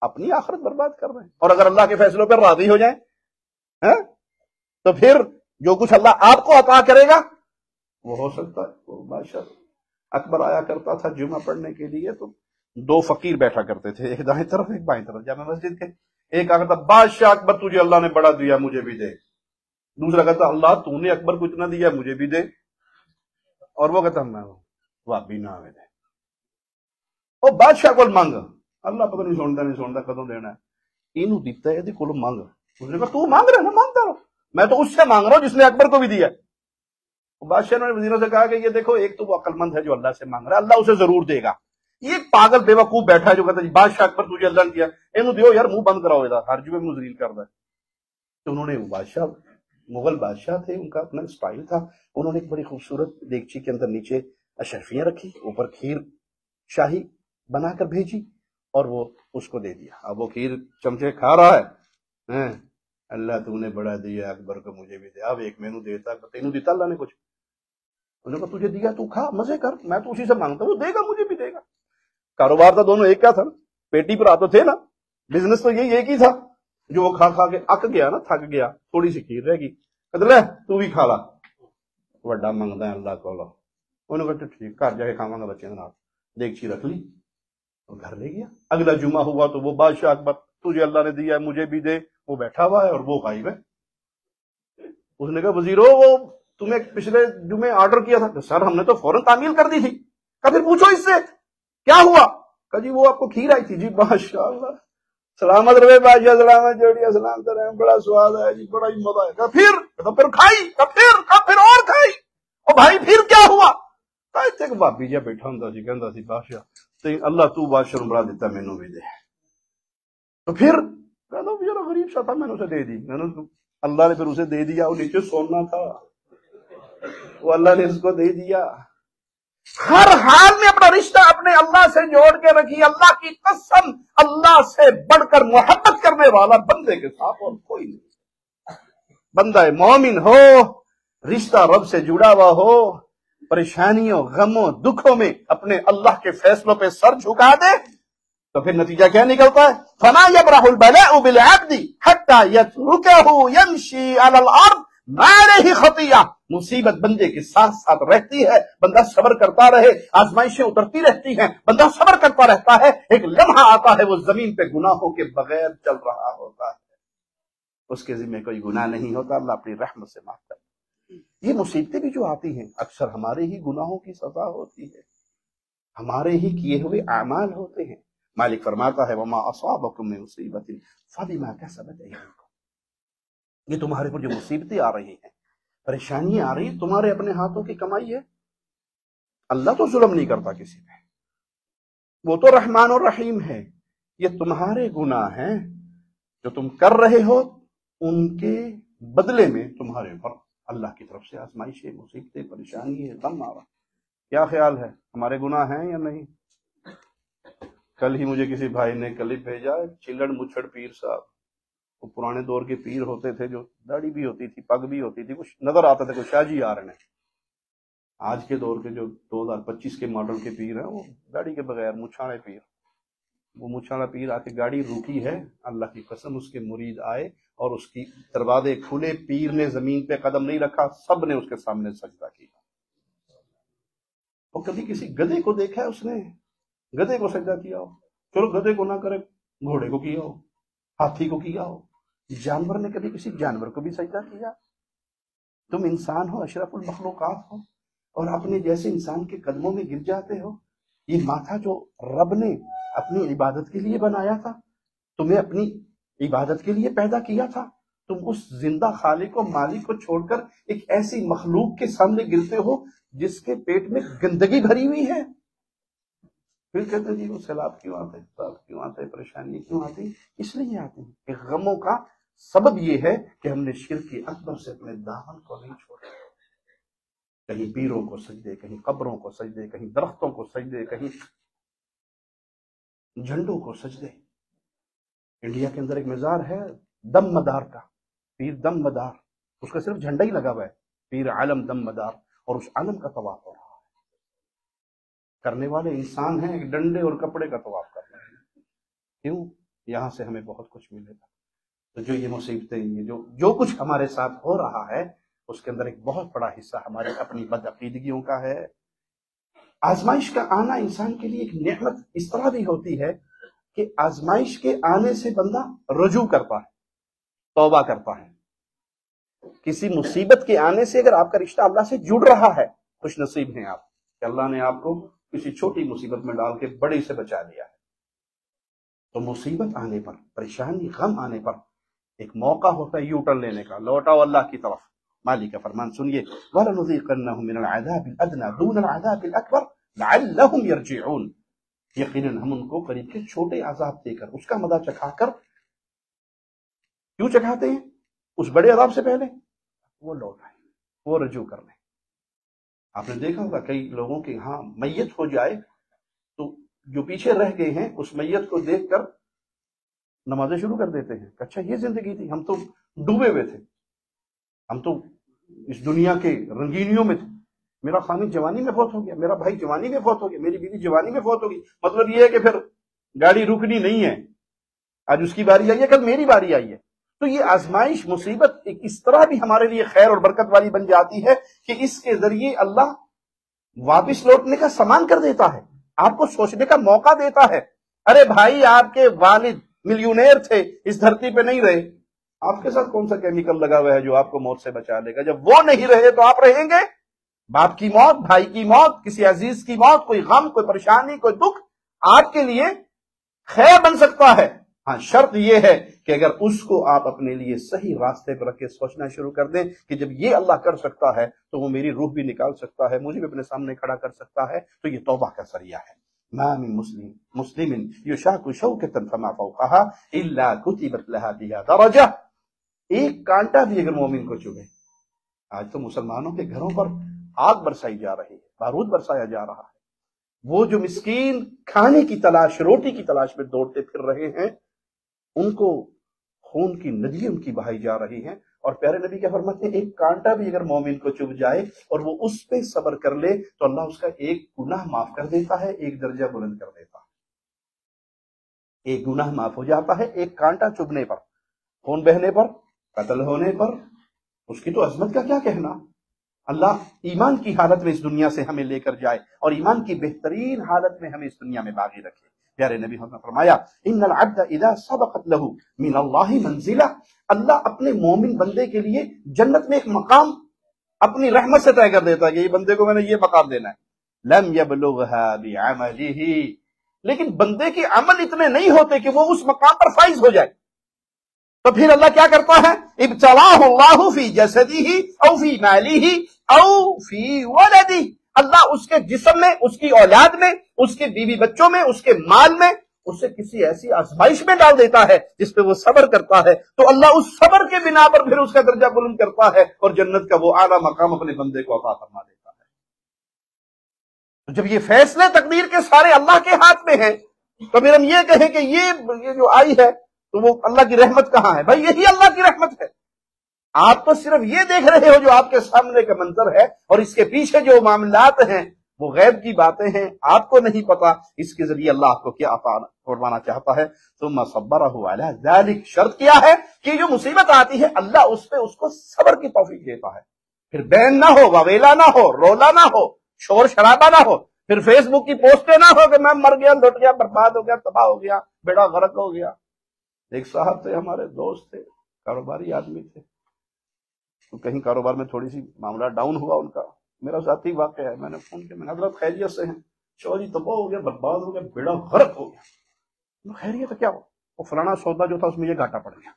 اپنی آخرت برباد کر رہے ہیں۔ اور اگر اللہ کے فیصلوں پر راضی ہو جائیں تو پھر جو کچھ اللہ آپ کو عطا کرے گا وہ ہو سکتا ہے وہ بادشاہ۔ اکبر آیا کرتا تھا جمعہ پڑھنے کے لیے تو 2 فقیر بیٹھا کرتے تھے، ایک دائیں طرف ایک بائیں طرف جامع مسجد کے۔ ایک کہتا بادشاہ اکبر تجھے اللہ نے بڑا دیا مجھے بھی دے، دوسرا کہتا اللہ تو نے اکبر کو اتنا دیا مجھے بھی دے، اور وہ کہتا میں وابی نہ دے، وہ بادشاہ کو مانگ، اللہ پتہ نہیں سنتا کدوں دینا ہے۔ اینو دیتا ہے کو مانگ. اس نے کہا تو مانگ رہے نا, مانگتا رہو, میں تو اس سے مانگ رہا ہوں جس نے اکبر کو بھی دیا. بادشاہ نے وزیروں سے کہا کہ یہ دیکھو ایک تو وہ عقل مند ہے جو اللہ سے مانگ رہا ہے, اللہ اسے ضرور دے گا. یہ ایک پاگل بے وقوف بیٹھا ہے جو کہتا ہے بادشاہ اکبر تجھے اللہ نے دیا, اینو دیو یار, منہ بند کراؤ ادھر, ہر جگہ منہ ذلیل کر رہا ہے. تو انہوں نے, وہ بادشاہ مغل بادشاہ تھے, ان کا اپنا اسٹائل تھا, انہوں نے ایک بڑی خوبصورت دیگچی کے اندر نیچے اشرفیاں رکھی, اوپر کھیر شاہی بنا کر بھیجی اور وہ اس کو دے دیا. اب وہ کھیر چمچے کھا رہا ہے, اللہ تو نے بڑا دیا اکبر کو, مجھے بھی دے, اب ایک مینو دیتا, تینوں دیتا اللہ نے کچھ, انہوں نے کہا تجھے دیا تو کھا مزے کر, میں تو اسی سے مانگتا ہوں, وہ دے گا مجھے بھی دے گا. کاروبار تو دونوں ایک کا تھا, پیٹی پر آتے تھے نا, بزنس تو یہی ایک ہی تھا. جو وہ کھا کھا کے اک گیا نا, تھک گیا, تھوڑی سی کھیر رہ گئی, کہتے لے تو بھی کھا لا, وڈا منگتا ہے اللہ کو. انہوں نے کہا ٹھیک, گھر جا کے کھاواں گا بچے کے نال. دیگچی رکھ لی اور گھر لے گیا. اگلا جمعہ ہوا تو وہ بادشاہ اکبر, تجھے اللہ نے دیا ہے مجھے بھی دے, وہ بیٹھا ہوا ہے اور وہ غائب ہے. اس نے کہا وزیرو وہ تمہیں پچھلے جمعے آرڈر کیا تھا. سر ہم نے تو فوراً تعمیل کر دی تھی. کہا پھر پوچھو اس سے کیا ہوا. کہا جی وہ آپ کو کھیر آئی تھی. جی ماشاء اللہ, سلامت رہے بادشاہ, سلامت جوڑیا, سلامت رہے, بڑا سواد ہے جی, بڑا ہی مزہ ہے. کہا پھر کھائی, کہا پھر اور کھائی. اور بھائی پھر کیا ہوا. کہا بھابی جی بیٹھا ہوں سی, کہندا سی بادشاہ اللہ تو بادشاہ نوں بڑا دیتا, مینوں بھی دے. تو پھر کہنا بیچارہ غریب سا تھا, میں نے اسے دے دی. اللہ نے پھر اسے دے دیا, وہ نیچے سونا تھا, وہ اللہ نے اس کو دے دیا. ہر حال میں اپنا رشتہ اپنے اللہ سے جوڑ کے رکھی. اللہ کی قسم, اللہ سے بڑھ کر محبت کرنے والا بندے کے ساتھ اور کوئی نہیں. بندہ مومن ہو, رشتہ رب سے جڑا ہوا ہو, پریشانیوں غموں دکھوں میں اپنے اللہ کے فیصلوں پہ سر جھکا دے, تو پھر نتیجہ کیا نکلتا ہے. فَمَا يَبْرَحُ الْبَلَاءُ بِالْعَبْدِ حَتَّى يَتْرُكَهُ يَمْشِي عَلَى الْأَرْضِ مَا عَلَيْهِ خَطِيئَةٌ. مصیبت بندے کے ساتھ ساتھ رہتی ہے, بندہ صبر کرتا رہے, آزمائشیں اترتی رہتی ہیں, بندہ صبر کرتا رہتا ہے. ایک لمحہ آتا ہے وہ زمین پہ گناہوں کے بغیر چل رہا ہوتا ہے, اس کے ذمہ کوئی گناہ نہیں ہوتا, اللہ اپنی رحمت سے معاف کرتا. یہ مصیبتیں بھی جو آتی ہیں اکثر ہمارے ہی گناہوں کی سزا ہوتی ہے, ہمارے ہی کیے ہوئے اعمال ہوتے ہیں. مالک فرماتا ہے وما اصابکم من مصیبت فبما کسبت ایدیکم. یہ تمہارے پر جو مصیبتیں آ رہی ہیں, پریشانیاں آ رہی ہیں, تمہارے اپنے ہاتھوں کی کمائی ہے. اللہ تو ظلم نہیں کرتا کسی پہ, وہ تو رحمان اور رحیم ہے. یہ تمہارے گناہ ہیں جو تم کر رہے ہو, ان کے بدلے میں تمہارے اوپر اللہ کی طرف سے آزمائشیں, مصیبتیں, پریشانی, غم آ رہا. کیا خیال ہے ہمارے گناہ ہیں یا نہیں؟ کل ہی مجھے کسی بھائی نے کلپ بھیجا, چلڑ مچھڑ پیر صاحب, وہ پرانے دور کے پیر ہوتے تھے جو داڑھی بھی ہوتی تھی, پگ بھی ہوتی تھی, کچھ نظر آتا تھا کوئی شاہ جی آ رہے ہیں. آج کے دور کے جو 2025 کے ماڈل کے پیر ہیں وہ داڑھی کے بغیر مچھاڑے پیر. وہ مچھاڑا پیر آ کے گاڑی روکی ہے, اللہ کی قسم اس کے مرید آئے اور اس کی دروازے کھلے, پیر نے زمین پہ قدم نہیں رکھا, سب نے اس کے سامنے سجدہ کیا. اور کبھی کسی گدھے کو دیکھا ہے اس نے گدھے کو سجدہ کیا ہو؟ چلو گدھے کو نہ کرے, گھوڑے کو کیا ہو, ہاتھی کو کیا ہو, جانور نے کبھی کسی جانور کو بھی سجدہ کیا؟ تم انسان ہو, اشرف المخلوقات ہو, اور اپنے جیسے انسان کے قدموں میں گر جاتے ہو. یہ ماتھا جو رب نے اپنی عبادت کے لیے بنایا تھا, تمہیں اپنی عبادت کے لیے پیدا کیا تھا, تم اس زندہ خالق و مالک کو چھوڑ کر ایک ایسی مخلوق کے سامنے گرتے ہو جس کے پیٹ میں گندگی بھری ہوئی ہے. پھر کہتے ہیں جی وہ سیلاب کیوں آتے, کیوں آتے, پریشانی کیوں آتی؟ اس لیے آتے ہیں کہ غموں کا سبب یہ ہے کہ ہم نے شرک اکبر سے اپنے دامن کو نہیں چھوڑا. کہیں پیروں کو سجدے, کہیں قبروں کو سجدے, کہیں درختوں کو سجدے, کہیں جھنڈوں کو سجدے. انڈیا کے اندر ایک مزار ہے دم مدار کا, پیر دم مدار, اس کا صرف جھنڈا ہی لگا ہوا ہے, پیر عالم دم مدار, اور اس عالم کا طواف ہو رہا ہے. کرنے والے انسان ہیں, ایک ڈنڈے اور کپڑے کا طواف کر رہے ہیں. کیوں؟ یہاں سے ہمیں بہت کچھ ملے گا. تو جو یہ مصیبتیں, یہ جو کچھ ہمارے ساتھ ہو رہا ہے, اس کے اندر ایک بہت بڑا حصہ ہماری اپنی بدعقیدگیوں کا ہے. آزمائش کا آنا انسان کے لیے ایک نعمت اس طرح بھی ہوتی ہے کہ آزمائش کے آنے سے بندہ رجوع کرتا ہے, توبہ کرتا ہے. کسی مصیبت کے آنے سے اگر آپ کا رشتہ اللہ سے جڑ رہا ہے, خوش نصیب ہیں آپ کہ اللہ نے آپ کو کسی چھوٹی مصیبت میں ڈال کے بڑی سے بچا لیا ہے. تو مصیبت آنے پر، پریشانی، غم آنے پر ایک موقع ہوتا ہے یو ٹرن لینے کا، لوٹاؤ اللہ کی طرف۔ مالک کا فرمان سنیے، وَلَنُذِيقَنَّهُم مِّنَ الْعَذَابِ الْأَدْنَىٰ دُونَ الْعَذَابِ الْأَكْبَرِ لَعَلَّهُمْ يَرْجِعُونَ۔ یقیناً ہم ان کو قریب کے چھوٹے عذاب دے کر، اس کا مزہ چکھا کر، کیوں چکھاتے ہیں؟ اس بڑے عذاب سے پہلے وہ لوٹ آئیں، وہ رجوع کر لیں۔ آپ نے دیکھا ہوگا کئی لوگوں کے ہاں میت ہو جائے تو جو پیچھے رہ گئے ہیں اس میت کو دیکھ کر نمازیں شروع کر دیتے ہیں کہ اچھا یہ زندگی تھی، ہم تو ڈوبے ہوئے تھے، ہم تو اس دنیا کے رنگینیوں میں تھے، میرا خامد جوانی میں فوت ہو گیا، میرا بھائی جوانی میں فوت ہو گیا، میری بیوی جوانی میں فوت ہو گئی۔ مطلب یہ ہے کہ پھر گاڑی رکنی نہیں ہے، آج اس کی باری آئی ہے، کل میری باری آئی ہے۔ تو یہ آزمائش، مصیبت ایک اس طرح بھی ہمارے لیے خیر اور برکت والی بن جاتی ہے کہ اس کے ذریعے اللہ واپس لوٹنے کا سامان کر دیتا ہے، آپ کو سوچنے کا موقع دیتا ہے۔ ارے بھائی، آپ کے والد ملینئر تھے، اس دھرتی پہ نہیں رہے، آپ کے ساتھ کون سا کیمیکل لگا ہوا ہے جو آپ کو موت سے بچا لے گا؟ جب وہ نہیں رہے تو آپ رہیں گے؟ باپ کی موت، بھائی کی موت، کسی عزیز کی موت، کوئی غم، کوئی پریشانی، کوئی دکھ آپ کے لیے خیر بن سکتا ہے۔ ہاں، شرط یہ ہے کہ اگر اس کو آپ اپنے لیے صحیح راستے پر رکھ کے سوچنا شروع کر دیں کہ جب یہ اللہ کر سکتا ہے تو وہ میری روح بھی نکال سکتا ہے، مجھے بھی اپنے سامنے کھڑا کر سکتا ہے، تو یہ توبہ کا ذریعہ ہے۔ ما من مسلم یشاق شوکۃ فما فوقها الا کتبت لها بها درجہ۔ ایک کانٹا بھی اگر مومن کو چبھے، آج تو مسلمانوں کے گھروں پر آگ برسائی جا رہی ہے، بارود برسایا جا رہا ہے، وہ جو مسکین کھانے کی تلاش، روٹی کی تلاش میں دوڑتے پھر رہے ہیں، ان کو خون کی ندی ان کی بہائی جا رہی ہیں۔ اور پیارے نبی کیا فرماتے ہیں؟ ایک کانٹا بھی اگر مومن کو چبھ جائے اور وہ اس پہ صبر کر لے تو اللہ اس کا ایک گناہ معاف کر دیتا ہے، ایک درجہ بلند کر دیتا ہے۔ ایک گناہ معاف ہو جاتا ہے ایک کانٹا چبھنے پر، خون بہنے پر، قتل ہونے پر۔ اس کی تو عظمت کا کیا کہنا۔ اللہ ایمان کی حالت میں اس دنیا سے ہمیں لے کر جائے اور ایمان کی بہترین حالت میں ہمیں اس دنیا میں باقی رکھے۔ پیارے نبی نے فرمایا، ان العبد اذا سبقت له من اللہ منزلہ، اللہ اپنے مومن بندے کے لیے جنت میں ایک مقام اپنی رحمت سے طے کر دیتا ہے کہ یہ بندے کو میں نے یہ مقام دینا ہے۔ لم يبلغها بعمله، لیکن بندے کے عمل اتنے نہیں ہوتے کہ وہ اس مقام پر فائز ہو جائے، تو پھر اللہ کیا کرتا ہے؟ ابتلاہ اللہ فی جسدہ او فی مالہ او فی ولدہ، اللہ اس کے جسم میں، اس کی اولاد میں، اس کے بیوی بچوں میں، اس کے مال میں اسے کسی ایسی آزمائش میں ڈال دیتا ہے جس پہ وہ صبر کرتا ہے، تو اللہ اس صبر کے بنا پر پھر اس کا درجہ بلند کرتا ہے اور جنت کا وہ اعلیٰ مقام اپنے بندے کو عطا فرما دیتا ہے۔ تو جب یہ فیصلے تقدیر کے سارے اللہ کے ہاتھ میں ہیں تو پھر ہم یہ کہیں کہ یہ جو آئی ہے تو وہ اللہ کی رحمت کہاں ہے؟ بھائی یہی اللہ کی رحمت ہے۔ آپ تو صرف یہ دیکھ رہے ہو جو آپ کے سامنے کا منظر ہے، اور اس کے پیچھے جو معاملات ہیں وہ غیب کی باتیں ہیں، آپ کو نہیں پتا اس کے ذریعے اللہ آپ کو کیا عطا فرمانا چاہتا ہے۔ ثم صبرہ علی ذلک، شرط کیا ہے کہ جو مصیبت آتی ہے اللہ اس پہ اس کو صبر کی توفیق دیتا ہے، پھر بین نہ ہو، واویلا نہ ہو، رولا نہ ہو، شور شرابہ نہ ہو، پھر فیس بک کی پوسٹیں نہ ہو کہ میں مر گیا، لٹ گیا، برباد ہو گیا، تباہ ہو گیا، بیڑا غرق ہو گیا۔ ایک صاحب تھے، ہمارے دوست تھے، کاروباری آدمی تھے، تو کہیں کاروبار میں تھوڑی سی معاملہ ڈاؤن ہوا ان کا، میرا ذاتی واقعہ ہے، میں نے فون کیا، میں نے حضرت خیریت سے ہیں؟ شوہر تباہ ہو گیا، برباد ہو گیا، بیڑا غرق ہو گیا۔ خیریت ہے کیا ہو؟ وہ فلانا سودا جو تھا اس میں یہ گھاٹا پڑ گیا۔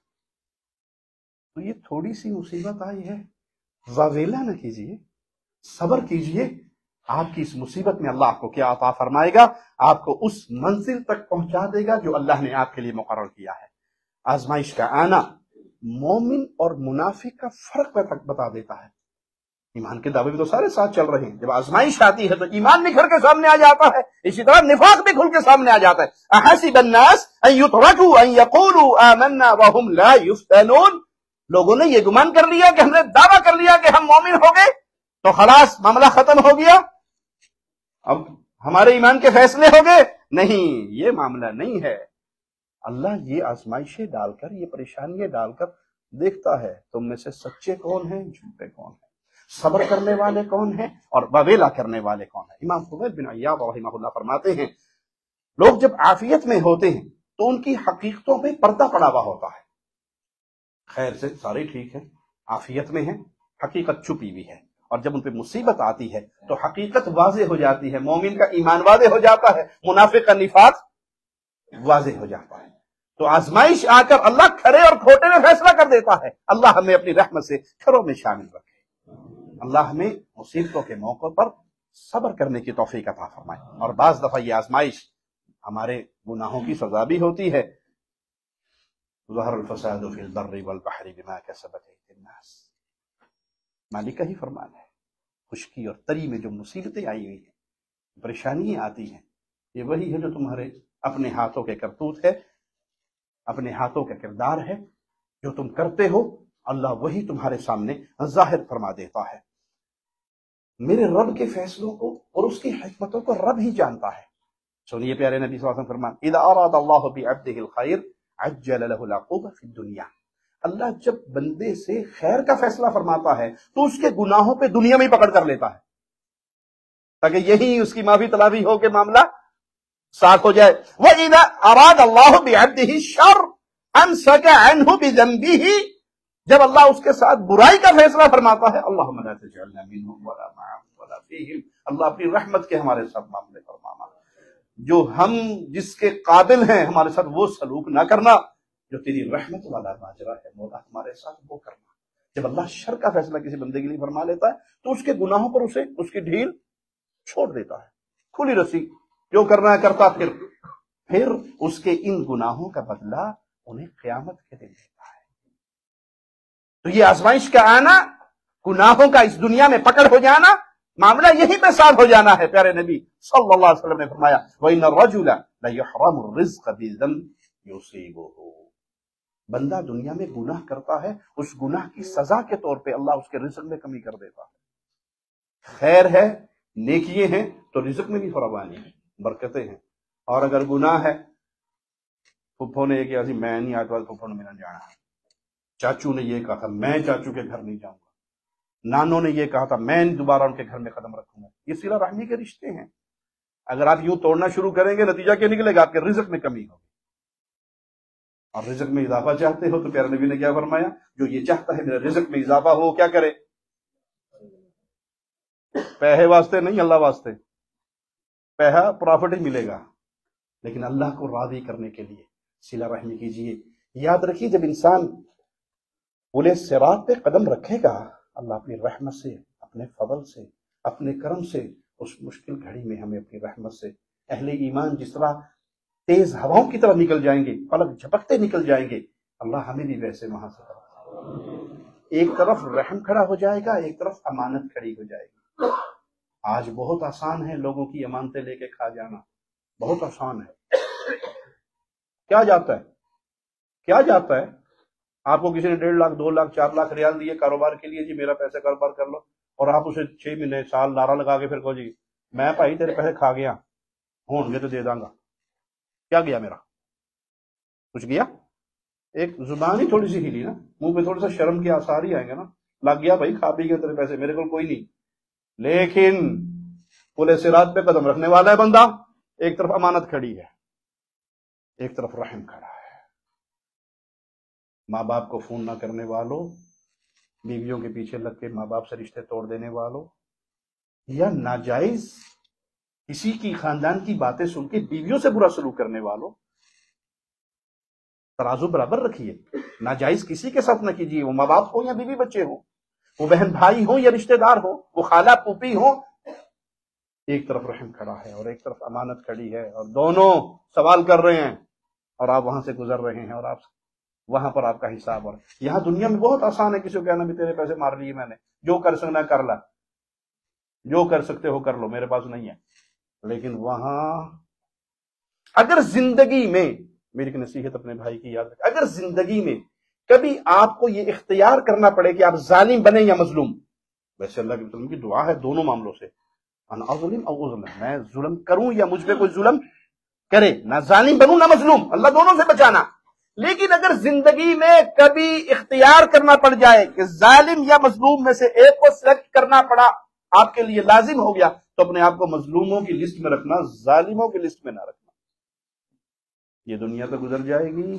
تو یہ تھوڑی سی مصیبت آئی ہے، واویلا نہ کیجیے، صبر کیجیے، آپ کی اس مصیبت میں اللہ آپ کو کیا عطا فرمائے گا، آپ کو اس منزل تک پہنچا دے گا جو اللہ نے آپ کے لیے مقرر کیا ہے۔ آزمائش کا آنا مومن اور منافق کا فرق بتا دیتا ہے۔ ایمان کے دعوے بھی تو سارے ساتھ چل رہے ہیں، جب آزمائش آتی ہے تو ایمان نکھر کے سامنے آ جاتا ہے، اسی طرح نفاق بھی کھل کے سامنے آ جاتا ہے۔ احسب الناس ان يتركوا ان يقولوا آمنا وهم لا يفتنون، لوگوں نے یہ گمان کر لیا کہ ہم نے دعویٰ کر لیا کہ ہم مومن ہو گئے تو خلاص معاملہ ختم ہو گیا، اب ہمارے ایمان کے فیصلے ہو گئے۔ نہیں، یہ معاملہ نہیں ہے۔ اللہ یہ آزمائشیں ڈال کر، یہ پریشانیاں ڈال کر دیکھتا ہے تم میں سے سچے کون ہیں، جھوٹے کون ہیں، صبر کرنے والے کون ہیں اور واویلا کرنے والے کون ہیں۔ امام فضیل بن عیاض رحمہ اللہ فرماتے ہیں، لوگ جب عافیت میں ہوتے ہیں تو ان کی حقیقتوں پہ پردہ پڑا ہوا ہوتا ہے، خیر سے سارے ٹھیک ہیں، عافیت میں ہیں، حقیقت چھپی ہوئی ہے، اور جب ان پہ مصیبت آتی ہے تو حقیقت واضح ہو جاتی ہے، مومن کا ایمان واضح ہو جاتا ہے، منافق کا نفاق واضح ہو جاتا ہے۔ تو آزمائش آ کر اللہ کھرے اور کھوٹے میں فیصلہ کر دیتا ہے۔ اللہ ہمیں اپنی رحمت سے کھروں میں شامل رکھے، اللہ ہمیں مصیبتوں کے موقع پر صبر کرنے کی توفیق عطا فرمائے۔ اور بعض دفعہ یہ آزمائش ہمارے گناہوں کی سزا بھی ہوتی ہے۔ ظہر الفساد فی البر والبحر بما کسبت ایدی الناس، مالک کا ہی فرمان ہے۔ خشکی اور تری میں جو مصیبتیں آئی ہوئی ہیں، پریشانیاں آتی ہیں، یہ وہی ہے جو تمہارے اپنے ہاتھوں کے کرتوت ہے، اپنے ہاتھوں کا کردار ہے، جو تم کرتے ہو اللہ وہی تمہارے سامنے ظاہر فرما دیتا ہے۔ میرے رب کے فیصلوں کو اور اس کی حکمتوں کو رب ہی جانتا ہے۔ سنیے پیارے نبی صلی اللہ علیہ وسلم فرمان، اذا اراد اللہ بعبده الخیر عجل له العقوبۃ فی الدنیا، اللہ جب بندے سے خیر کا فیصلہ فرماتا ہے تو اس کے گناہوں پہ دنیا میں ہی پکڑ کر لیتا ہے، تاکہ یہی اس کی معافی تلافی ہو کے معاملہ صاف ہو جائے۔ وَإِذَا أَرَادَ اللَّهُ بِعَبْدِهِ الشَّرَّ أَمْسَكَ عَنْهُ بِذَنبِهِ، جب اللہ اس کے ساتھ برائی کا فیصلہ فرماتا ہے، اللہم لا تجعلنا منہم ولا معهم ولا فیہم، اللہ اپنی رحمت کے ہمارے ساتھ معاملے فرمانا، جو ہم جس کے قابل ہیں ہمارے ساتھ وہ سلوک نہ کرنا، جو تیری رحمت والا ماجرا ہے مولا ہمارے ساتھ وہ کرنا۔ جب اللہ شر کا فیصلہ کسی بندے کے لیے فرما لیتا ہے تو اس کے گناہوں پر اسے اس کی ڈھیل چھوڑ دیتا ہے، کھلی رسی، جو کرنا ہے کرتا، پھر اس کے ان گناہوں کا بدلہ انہیں قیامت کے دن دیتا ہے۔ تو یہ آزمائش کا آنا، گناہوں کا اس دنیا میں پکڑ ہو جانا، معاملہ یہی پہ صاف ہو جانا ہے۔ پیارے نبی صلی اللہ علیہ وسلم نے فرمایا، وَإِنَّ الرَّجُلَ لَيُحْرَمُ الرِّزْقَ بِذَنبٍ يُصِيبُهُ، بندہ دنیا میں گناہ کرتا ہے، اس گناہ کی سزا کے طور پہ اللہ اس کے رزق میں کمی کر دیتا ہے۔ خیر ہے، نیکیے ہیں تو رزق میں بھی فراوانی ہے، برکتیں ہیں۔ اور اگر گناہ ہے، پھپھو نے یہ کہا تھی میں نہیں آتا، پھپھو نے میرا جانا، چاچو نے یہ کہا تھا میں چاچو کے گھر نہیں جاؤں گا، نانوں نے یہ کہا تھا میں دوبارہ ان کے گھر میں قدم رکھوں گا، یہ صلہ رحمی کے رشتے ہیں۔ اگر آپ یوں توڑنا شروع کریں گے، نتیجہ کیا نکلے گا؟ آپ کے رزق میں کمی ہوگی۔ اور رزق میں اضافہ چاہتے ہو تو پیارے نبی نے کیا فرمایا، جو یہ چاہتا ہے میرے رزق میں اضافہ ہو، کیا کرے؟ پیسے واسطے نہیں، اللہ واسطے، پیسہ پرافٹ ہی ملے گا، لیکن اللہ کو راضی کرنے کے لیے صلہ رحمی کیجیے۔ یاد رکھیے جب انسان پل صراط پہ قدم رکھے گا، اللہ اپنی رحمت سے، اپنے فضل سے، اپنے کرم سے اس مشکل گھڑی میں ہمیں اپنی رحمت سے، اہل ایمان جس طرح تیز ہواؤں کی طرح نکل جائیں گے، پلک جھپکتے نکل جائیں گے، اللہ ہمیں بھی ویسے وہاں سے ایک طرف رحم کھڑا ہو جائے گا، ایک طرف امانت کھڑی ہو جائے گی۔ آج بہت آسان ہے لوگوں کی امانتیں لے کے کھا جانا، بہت آسان ہے۔ کیا جاتا ہے؟ کیا جاتا ہے؟ آپ کو کسی نے 1.5 لاکھ 2 لاکھ 4 لاکھ ریال دیے کاروبار کے لیے، جی میرا پیسے کاروبار کر لو، اور آپ اسے 6 مہینے سال نعرہ لگا کے پھر کہو جی میں بھائی تیرے پیسے کھا گیا، ہون گے تو دے داں گا۔ کیا گیا میرا؟ کچھ گیا؟ ایک زبان ہی تھوڑی سی ہلی نا، منہ پہ تھوڑا سا شرم کے آثار ہی آئیں گے نا، لگ گیا بھائی کھا پی گیا تیرے پیسے، میرے کو کوئی نہیں۔ لیکن پل صراط پہ قدم رکھنے والا ہے بندہ، ایک طرف امانت کھڑی ہے، ایک طرف رحم کھڑا ہے۔ ماں باپ کو فون نہ کرنے والوں، بیویوں کے پیچھے لگ کے ماں باپ سے رشتے توڑ دینے والوں، یا ناجائز کسی کی خاندان کی باتیں سن کے بیویوں سے برا سلوک کرنے والوں، ترازو برابر رکھیے، ناجائز کسی کے ساتھ نہ کیجیے، وہ ماں باپ ہو یا بیوی بچے ہوں، وہ بہن بھائی ہوں یا رشتہ دار ہوں، وہ خالہ پھوپھی ہوں، ایک طرف رحم کھڑا ہے اور ایک طرف امانت کھڑی ہے، اور دونوں سوال کر رہے ہیں، اور آپ وہاں سے گزر رہے ہیں، اور آپ وہاں پر آپ کا حساب۔ اور یہاں دنیا میں بہت آسان ہے کسی کو کہنا بھی تیرے پیسے مار لیے میں نے، جو کر سکنا کر لا، جو کر سکتے ہو کر لو، میرے پاس نہیں ہے۔ لیکن وہاں اگر زندگی میں، میری نصیحت اپنے بھائی کی یاد رکھ، اگر زندگی میں کبھی آپ کو یہ اختیار کرنا پڑے کہ آپ ظالم بنے یا مظلوم، ویسے اللہ کے وسلم کی دعا ہے دونوں معاملوں سے، انا اظلم او اظلم، میں ظلم کروں یا مجھ پہ کوئی ظلم کرے، نہ ظالم بنوں نہ مظلوم، اللہ دونوں سے بچانا۔ لیکن اگر زندگی میں کبھی اختیار کرنا پڑ جائے کہ ظالم یا مظلوم میں سے ایک کو سلیکٹ کرنا پڑا، آپ کے لیے لازم ہو گیا، تو اپنے آپ کو مظلوموں کی لسٹ میں رکھنا، ظالموں کی لسٹ میں نہ رکھنا۔ یہ دنیا تو گزر جائے گی،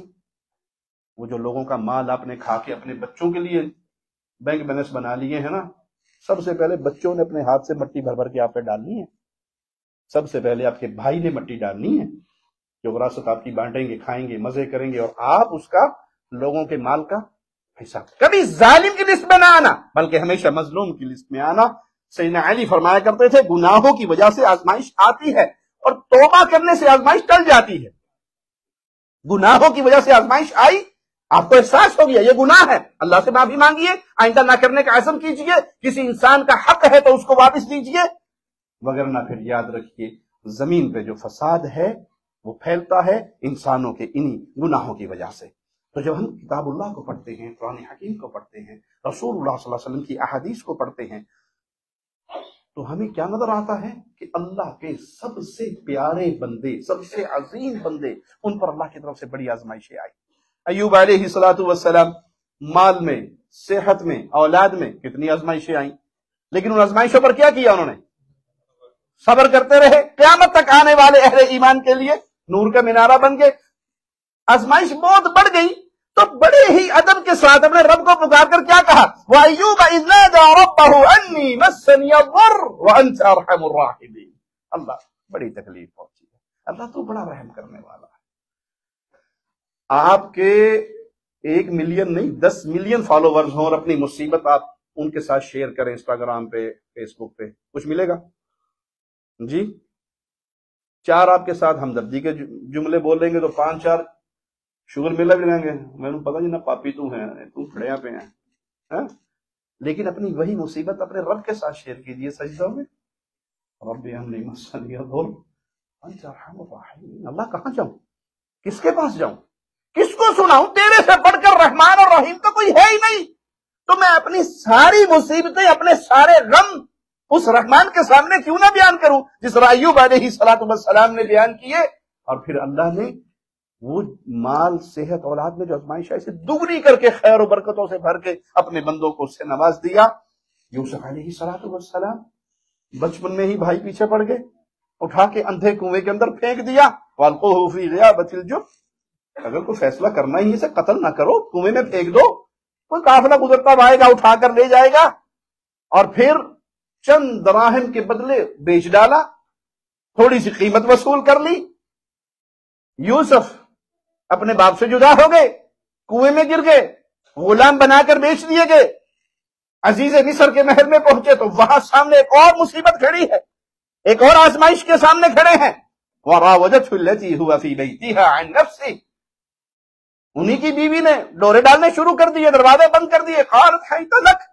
وہ جو لوگوں کا مال آپ نے کھا کے اپنے بچوں کے لیے بینک بیلنس بنا لیے ہیں نا، سب سے پہلے بچوں نے اپنے ہاتھ سے مٹی بھر بھر کے آپ پہ ڈالنی ہے، سب سے پہلے آپ کے بھائی نے مٹی ڈالنی ہے، جو وراثت آپ کی بانٹیں گے، کھائیں گے، مزے کریں گے، اور آپ اس کا لوگوں کے مال کا حساب. کبھی ظالم کی لسٹ میں نہ آنا بلکہ ہمیشہ مظلوم کی لسٹ میں آنا. سیدنا علی فرمایا کرتے تھے گناہوں کی وجہ سے آزمائش آتی ہے اور توبہ کرنے سے آزمائش ٹل جاتی ہے. گناہوں کی وجہ سے آزمائش آئی، آپ کو احساس ہو گیا یہ گناہ ہے، اللہ سے معافی مانگیے، آئندہ نہ کرنے کا عزم کیجئے، کسی انسان کا حق ہے تو اس کو واپس دیجئے، وگرنہ پھر یاد رکھیے زمین پہ جو فساد ہے وہ پھیلتا ہے انسانوں کے انہی گناہوں کی وجہ سے. تو جب ہم کتاب اللہ کو پڑھتے ہیں، قرآن حکیم کو پڑھتے ہیں، رسول اللہ صلی اللہ علیہ وسلم کی احادیث کو پڑھتے ہیں، تو ہمیں کیا نظر آتا ہے کہ اللہ کے سب سے پیارے بندے، سب سے عظیم بندے، ان پر اللہ کی طرف سے بڑی آزمائشیں آئی. ایوب علیہ السلام مال میں، صحت میں، اولاد میں کتنی آزمائشیں آئیں، لیکن ان آزمائشوں پر کیا کیا انہوں نے؟ صبر کرتے رہے. قیامت تک آنے والے اہل ایمان کے لیے نور کا مینارہ بن گئے. آزمائش بہت بڑھ گئی تو بڑے ہی ادب کے ساتھ اپنے رب کو پکار کر کیا کہا؟ وَأَيُّوبَ إِذْ نَادَىٰ رَبَّهُ أَنِّي مَسَّنِيَ الضُّرُّ وَأَنْتَ أَرْحَمُ الرَّاحِمِينَ. اللہ بڑی تکلیف پہنچی ہے، اللہ تو بڑا رحم کرنے والا ہے. آپ کے 1 ملین نہیں 10 ملین فالوورز ہوں اور اپنی مصیبت آپ ان کے ساتھ شیئر کریں انسٹاگرام پہ، فیس بک پہ، کچھ ملے گا؟ جی 4 آپ کے ساتھ ہمدردی کے جملے بولیں گے تو 5-4 شوگر ملا بھی لیں گے، میں نے پتا نہیں نہ پاپی تو ہیں تم کھڑیاں پہ ہیں. لیکن اپنی وہی مصیبت اپنے رب کے ساتھ شیئر کیجیے سجدہ میں. رب انی مسنی الضر وانت ارحم الراحمین. اللہ کہاں جاؤں، کس کے پاس جاؤں، کس کو سناؤں؟ تیرے سے بڑھ کر رحمان اور رحیم تو کوئی ہے ہی نہیں. تو میں اپنی ساری مصیبتیں، اپنے سارے غم اس رحمان کے سامنے کیوں نہ بیان کروں جس طرح ایوب علیہ السلام نے بیان کیے. اور پھر اللہ نے وہ مال، صحت، اولاد میں جو آزمائش ہے اسے دگنی کر کے خیر و برکتوں سے بھر کے اپنے بندوں کو اس سے نواز دیا. یوسف علیہ السلام بچپن میں ہی بھائی پیچھے پڑ گئے، اٹھا کے اندھے کنویں کے اندر پھینک دیا. وَالْقُوهُ فِي غِيَابَةِ الْجُبِّ. اگر کوئی فیصلہ کرنا ہی اسے قتل نہ کرو، کنویں میں پھینک دو، کوئی قافلہ گزرتا آئے گا اٹھا کر لے جائے گا. اور پھر چند دراہم کے بدلے بیچ ڈالا، تھوڑی سی قیمت وصول کر لی. یوسف اپنے باپ سے جدا ہو گئے، کنویں میں گر گئے، غلام بنا کر بیچ دیے گئے. عزیز مصر کے محل میں پہنچے تو وہاں سامنے ایک اور مصیبت کھڑی ہے، ایک اور آزمائش کے سامنے کھڑے ہیں. وَرَاوَدَتْهُ الَّتِي هُوَ فِي بَيْتِهَا عَنْ نَفْسِهِ. انہی کی بیوی نے ڈورے ڈالنے شروع کر دیے، دروازے بند کر دیے. قالت حیت لک،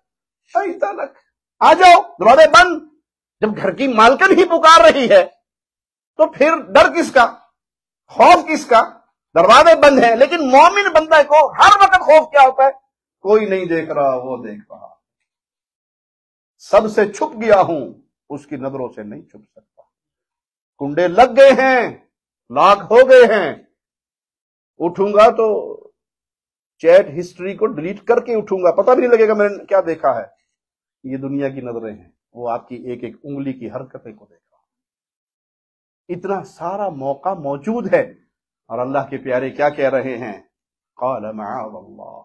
حیت لک، آ جاؤ، دروازے بند. جب گھر کی مالکن ہی پکار رہی ہے تو پھر ڈر کس کا، خوف کس کا؟ دروازے بند ہیں. لیکن مومن بندہ کو ہر وقت خوف کیا ہوتا ہے؟ کوئی نہیں دیکھ رہا، وہ دیکھ رہا. سب سے چھپ گیا ہوں، اس کی نظروں سے نہیں چھپ سکتا. کنڈے لگ گئے ہیں، لاک ہو گئے ہیں. اٹھوں گا تو چیٹ ہسٹری کو ڈیلیٹ کر کے اٹھوں گا، پتہ بھی نہیں لگے گا میں نے کیا دیکھا ہے. یہ دنیا کی نظریں ہیں، وہ آپ کی ایک ایک انگلی کی حرکتیں کو دیکھ رہا. اتنا سارا موقع موجود ہے اور اللہ کے پیارے کیا کہہ رہے ہیں؟ قال معاذ اللہ،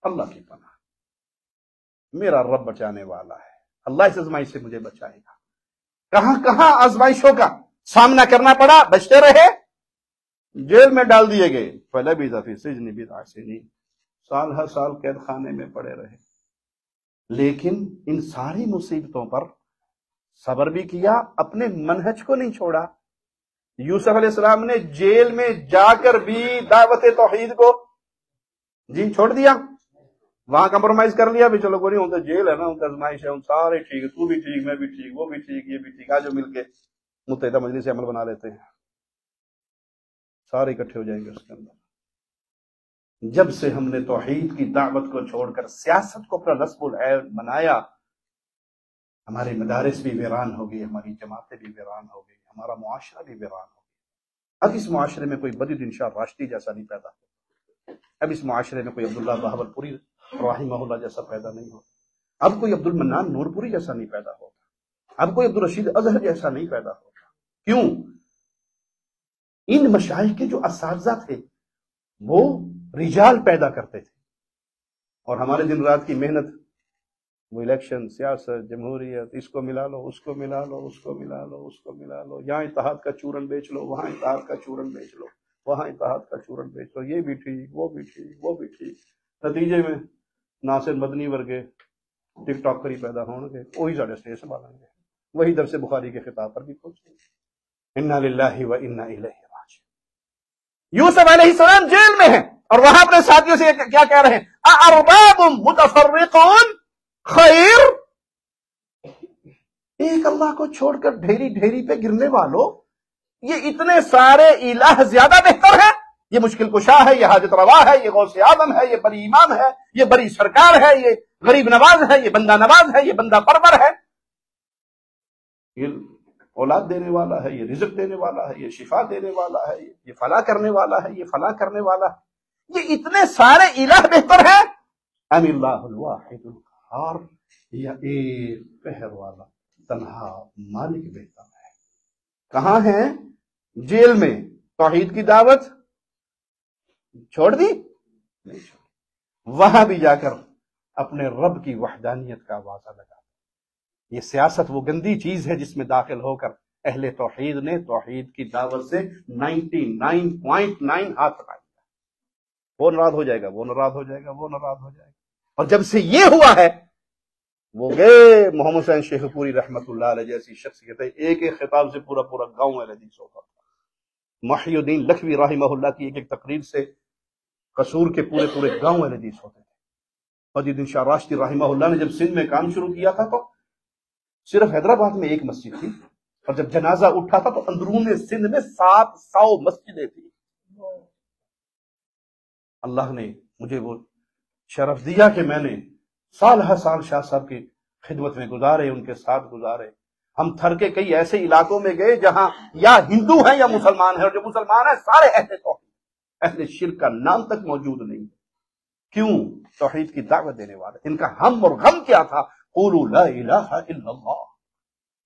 اللہ کی پناہ، میرا رب بچانے والا ہے، اللہ اس آزمائش سے مجھے بچائے گا. کہاں کہاں آزمائشوں کا سامنا کرنا پڑا، بچتے رہے، جیل میں ڈال دیے گئے. فلبث فی السجن بضع سنین، سال ہر سال قید خانے میں پڑے رہے. لیکن ان ساری مصیبتوں پر صبر بھی کیا، اپنے منہج کو نہیں چھوڑا. یوسف علیہ السلام نے جیل میں جا کر بھی دعوت توحید کو چھوڑ دیا، وہاں کمپرومائز کر لیا بھی چلو کوئی نہیں، ہوتا جیل ہے نا، ہوتا آزمائش ہے، ہم سارے ٹھیک ہے، تو بھی ٹھیک، میں بھی ٹھیک، وہ بھی ٹھیک، یہ بھی ٹھیک، آج مل کے متحدہ مجلس عمل بنا لیتے ہیں، سارے اکٹھے ہو جائیں گے اس کے اندر. جب سے ہم نے توحید کی دعوت کو چھوڑ کر سیاست کو اپنا نصب العین بنایا، ہمارے مدارس بھی ویران ہو گئی، ہماری جماعتیں بھی ویران ہو گئی، ہمارا معاشرہ بھی ویران ہو گیا. اب اس معاشرے میں کوئی بدید انشاء راشدی جیسا نہیں پیدا ہوتا، اب اس معاشرے میں کوئی عبداللہ بہاولپوری رحمہ اللہ جیسا پیدا نہیں ہوتا، اب کوئی عبد المنان نورپوری جیسا نہیں پیدا ہوتا، اب کوئی عبدالرشید اظہر جیسا نہیں پیدا ہوتا. کیوں؟ ان مشائخ کے جو اساتذہ تھے وہ رجال پیدا کرتے تھے، اور ہمارے دن رات کی محنت وہ الیکشن، سیاست، جمہوریت، اس کو ملا لو، اس کو ملا لو، اس کو ملا لو، اس کو ملا لو، یہاں اتحاد کا چورن بیچ لو، وہاں اتحاد کا چورن بیچ لو، وہاں اتحاد کا چورن بیچ لو، یہ بھی ٹھیک، وہ بھی ٹھیک، وہ بھی ٹھیک۔ نتیجے میں ناصر مدنی ورگے ٹک ٹاک کری پیدا ہون گے، وہی ساڑھے اسٹیج سنبھالیں گے، وہی درس بخاری کے خطاب پر بھی پہنچیں گے۔ انا للہ و انا الیہ راجعون۔ یوسف علیہ السلام جیل میں ہیں اور وہاں اپنے ساتھیوں سے کیا کہہ رہے ہیں؟ اَأَرْبَابٌ مُتَفَرِّقُونَ خیر، ایک اللہ کو چھوڑ کر ڈھیری ڈھیری پہ گرنے والوں، یہ اتنے سارے الہ زیادہ بہتر ہے؟ یہ مشکل کشا ہے، یہ حاجت روا ہے، یہ غوث اعظم ہے، یہ بری امام ہے، یہ بری سرکار ہے، یہ غریب نواز ہے، یہ بندہ نواز ہے، یہ بندہ پرور ہے، یہ اولاد دینے والا ہے، یہ رزق دینے والا ہے، یہ شفا دینے والا ہے، یہ فلاح کرنے والا ہے، یہ فلاح کرنے والا ہے، یہ اتنے سارے الہ بہتر ہے؟ ام اللہ الواحد القہار، یا ایک قہر والا تنہا مالک بہتر ہے؟ کہاں ہیں؟ جیل میں۔ توحید کی دعوت چھوڑ دی؟ نہیں چھوڑی۔ وہاں بھی جا کر اپنے رب کی وحدانیت کا آوازہ لگا۔ یہ سیاست وہ گندی چیز ہے جس میں داخل ہو کر اہل توحید نے توحید کی دعوت سے 99.9 ہاتھ ہٹا دیا۔ وہ ناراض ہو جائے گا، وہ ناراض ہو جائے گا، وہ ناراض ہو جائے گا۔ اور جب سے یہ ہوا ہے، وہ گئے محمد حسین شیخ پوری رحمت اللہ علیہ جیسی شخصیت ہے، ایک ایک خطاب سے پورا پورا گاؤں اہل حدیث ہوتا تھا۔ محی الدین لکھوی رحمہ اللہ کی ایک ایک تقریر سے قصور کے پورے پورے گاؤں اہل حدیث ہوتے تھے۔ فضل الدین شاہ راشدی رحمہ اللہ نے جب سندھ میں کام شروع کیا تھا تو صرف حیدرآباد میں ایک مسجد تھی، اور جب جنازہ اٹھا تھا تو اندرون سندھ میں 700 مسجدیں تھیں۔ اللہ نے مجھے وہ شرف دیا کہ میں نے سال ہر سال شاہ صاحب کی خدمت میں گزارے، ان کے ساتھ گزارے۔ ہم تھر کے کئی ایسے علاقوں میں گئے جہاں یا ہندو ہیں یا مسلمان ہیں، اور جو مسلمان ہیں سارے اہل توحید، اہل شرک کا نام تک موجود نہیں۔ کیوں؟ توحید کی دعوت دینے والے۔ ان کا ہم اور غم کیا تھا؟ قولوا لا الہ الا اللہ،